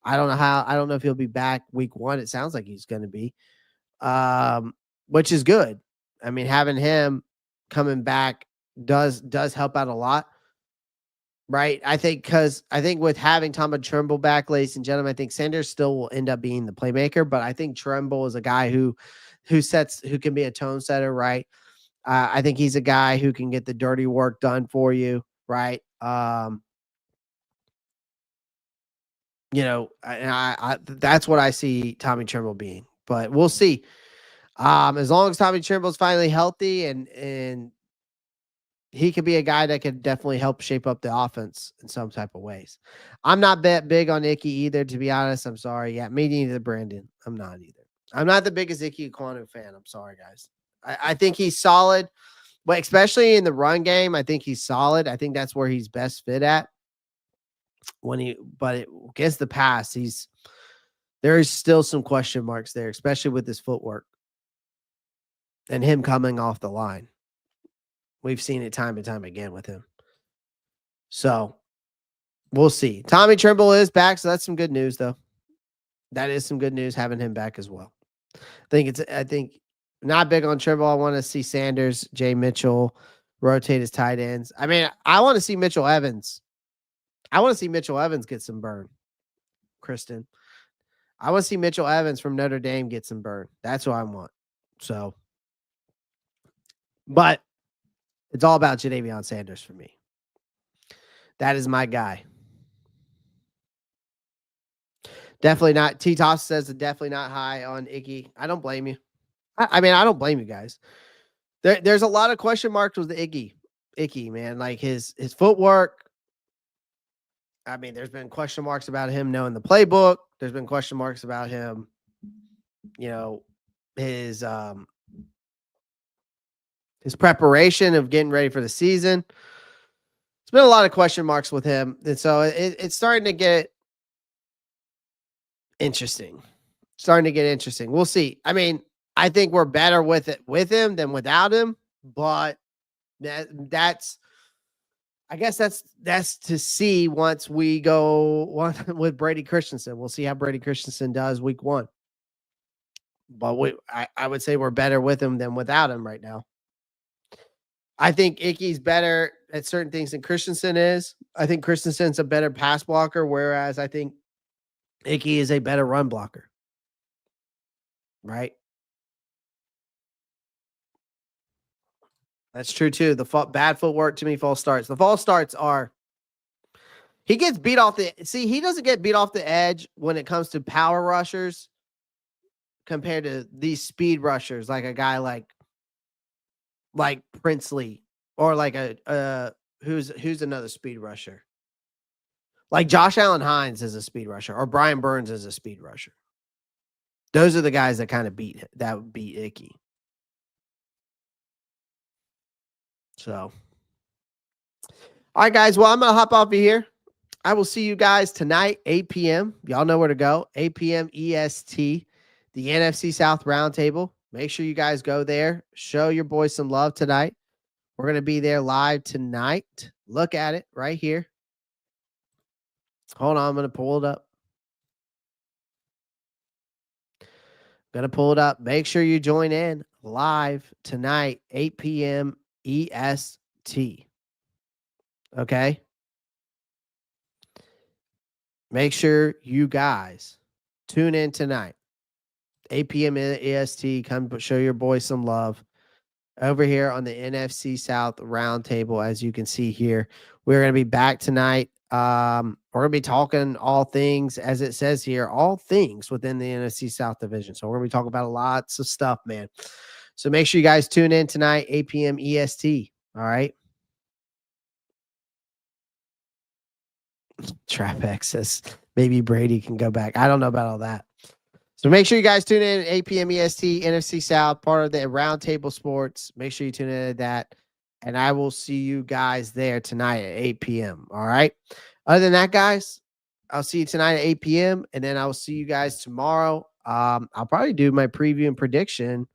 I don't know if he'll be back week 1. It sounds like he's going to be, which is good. I mean, having him coming back does help out a lot. Right. I think with having Tommy Tremble back, ladies and gentlemen, I think Sanders still will end up being the playmaker, but I think Tremble is a guy who can be a tone setter. Right. I think he's a guy who can get the dirty work done for you. Right. I that's what I see Tommy Tremble being, but we'll see. As long as Tommy Tremble's finally healthy and he could be a guy that could definitely help shape up the offense in some type of ways. I'm not that big on Ickey either, to be honest. I'm sorry. Yeah, me neither, Brandon. I'm not either. I'm not the biggest Ickey Ekwonu fan. I'm sorry, guys. I think he's solid, but especially in the run game, I think he's solid. I think that's where he's best fit at. But against the pass, there is still some question marks there, especially with his footwork and him coming off the line. We've seen it time and time again with him. So we'll see. Tommy Tremble is back, so that's some good news, though. That is some good news having him back as well. I think not big on Tremble. I want to see Sanders, Jay Mitchell rotate his tight ends. I mean, I want to see Mitchell Evans. I want to see Mitchell Evans get some burn, Kristen. I want to see Mitchell Evans from Notre Dame get some burn. That's what I want. So, but it's all about Jadavion Sanders for me. That is my guy. Definitely not. T-Toss says definitely not high on Ickey. I don't blame you. I mean, I don't blame you guys. There's a lot of question marks with the Ickey, man. Like his footwork. I mean, there's been question marks about him knowing the playbook. There's been question marks about him, his preparation of getting ready for the season. It's been a lot of question marks with him. And so it's starting to get interesting. We'll see. I mean, I think we're better with him than without him, but that's to see once we go with Brady Christensen. We'll see how Brady Christensen does week 1. But I would say we're better with him than without him right now. I think Ickey's better at certain things than Christensen is. I think Christensen's a better pass blocker, whereas I think Ickey is a better run blocker. Right? That's true too. The bad footwork to me, false starts. The false starts are he gets beat off he doesn't get beat off the edge when it comes to power rushers compared to these speed rushers, like a guy like Princely or like who's another speed rusher. Like Josh Allen Hines is a speed rusher or Brian Burns is a speed rusher. Those are the guys that kind of beat Ickey. So, all right, guys. Well, I'm going to hop off of here. I will see you guys tonight, 8 p.m. Y'all know where to go. 8 p.m. EST, the NFC South Roundtable. Make sure you guys go there. Show your boys some love tonight. We're going to be there live tonight. Look at it right here. Hold on. I'm going to pull it up. Make sure you join in live tonight, 8 p.m. EST. Okay? Make sure you guys tune in tonight, 8 p.m. EST. Come show your boys some love over here on the NFC South Roundtable. As you can see here, we're going to be back tonight. We're going to be talking all things, as it says here, all things within the NFC South division. So we're going to be talking about lots of stuff, man. So make sure you guys tune in tonight, 8 p.m. EST. All right. Trapex says maybe Brady can go back. I don't know about all that. So make sure you guys tune in at 8 p.m. EST, NFC South, part of the Roundtable Sports. Make sure you tune in to that And I will see you guys there tonight at 8 p.m. All right. Other than that, guys, I'll see you tonight at 8 p.m. And then I'll see you guys tomorrow. I'll probably do my preview and prediction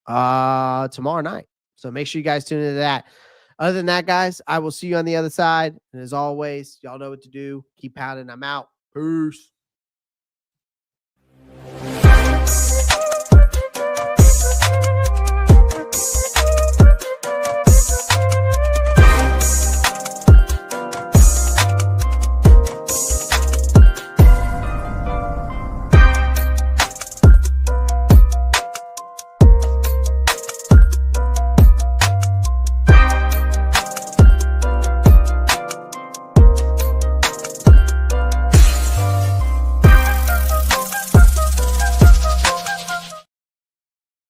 tomorrow night. So make sure you guys tune into that. Other than that, guys, I will see you on the other side. And as always, y'all know what to do. Keep pounding. I'm out. Peace.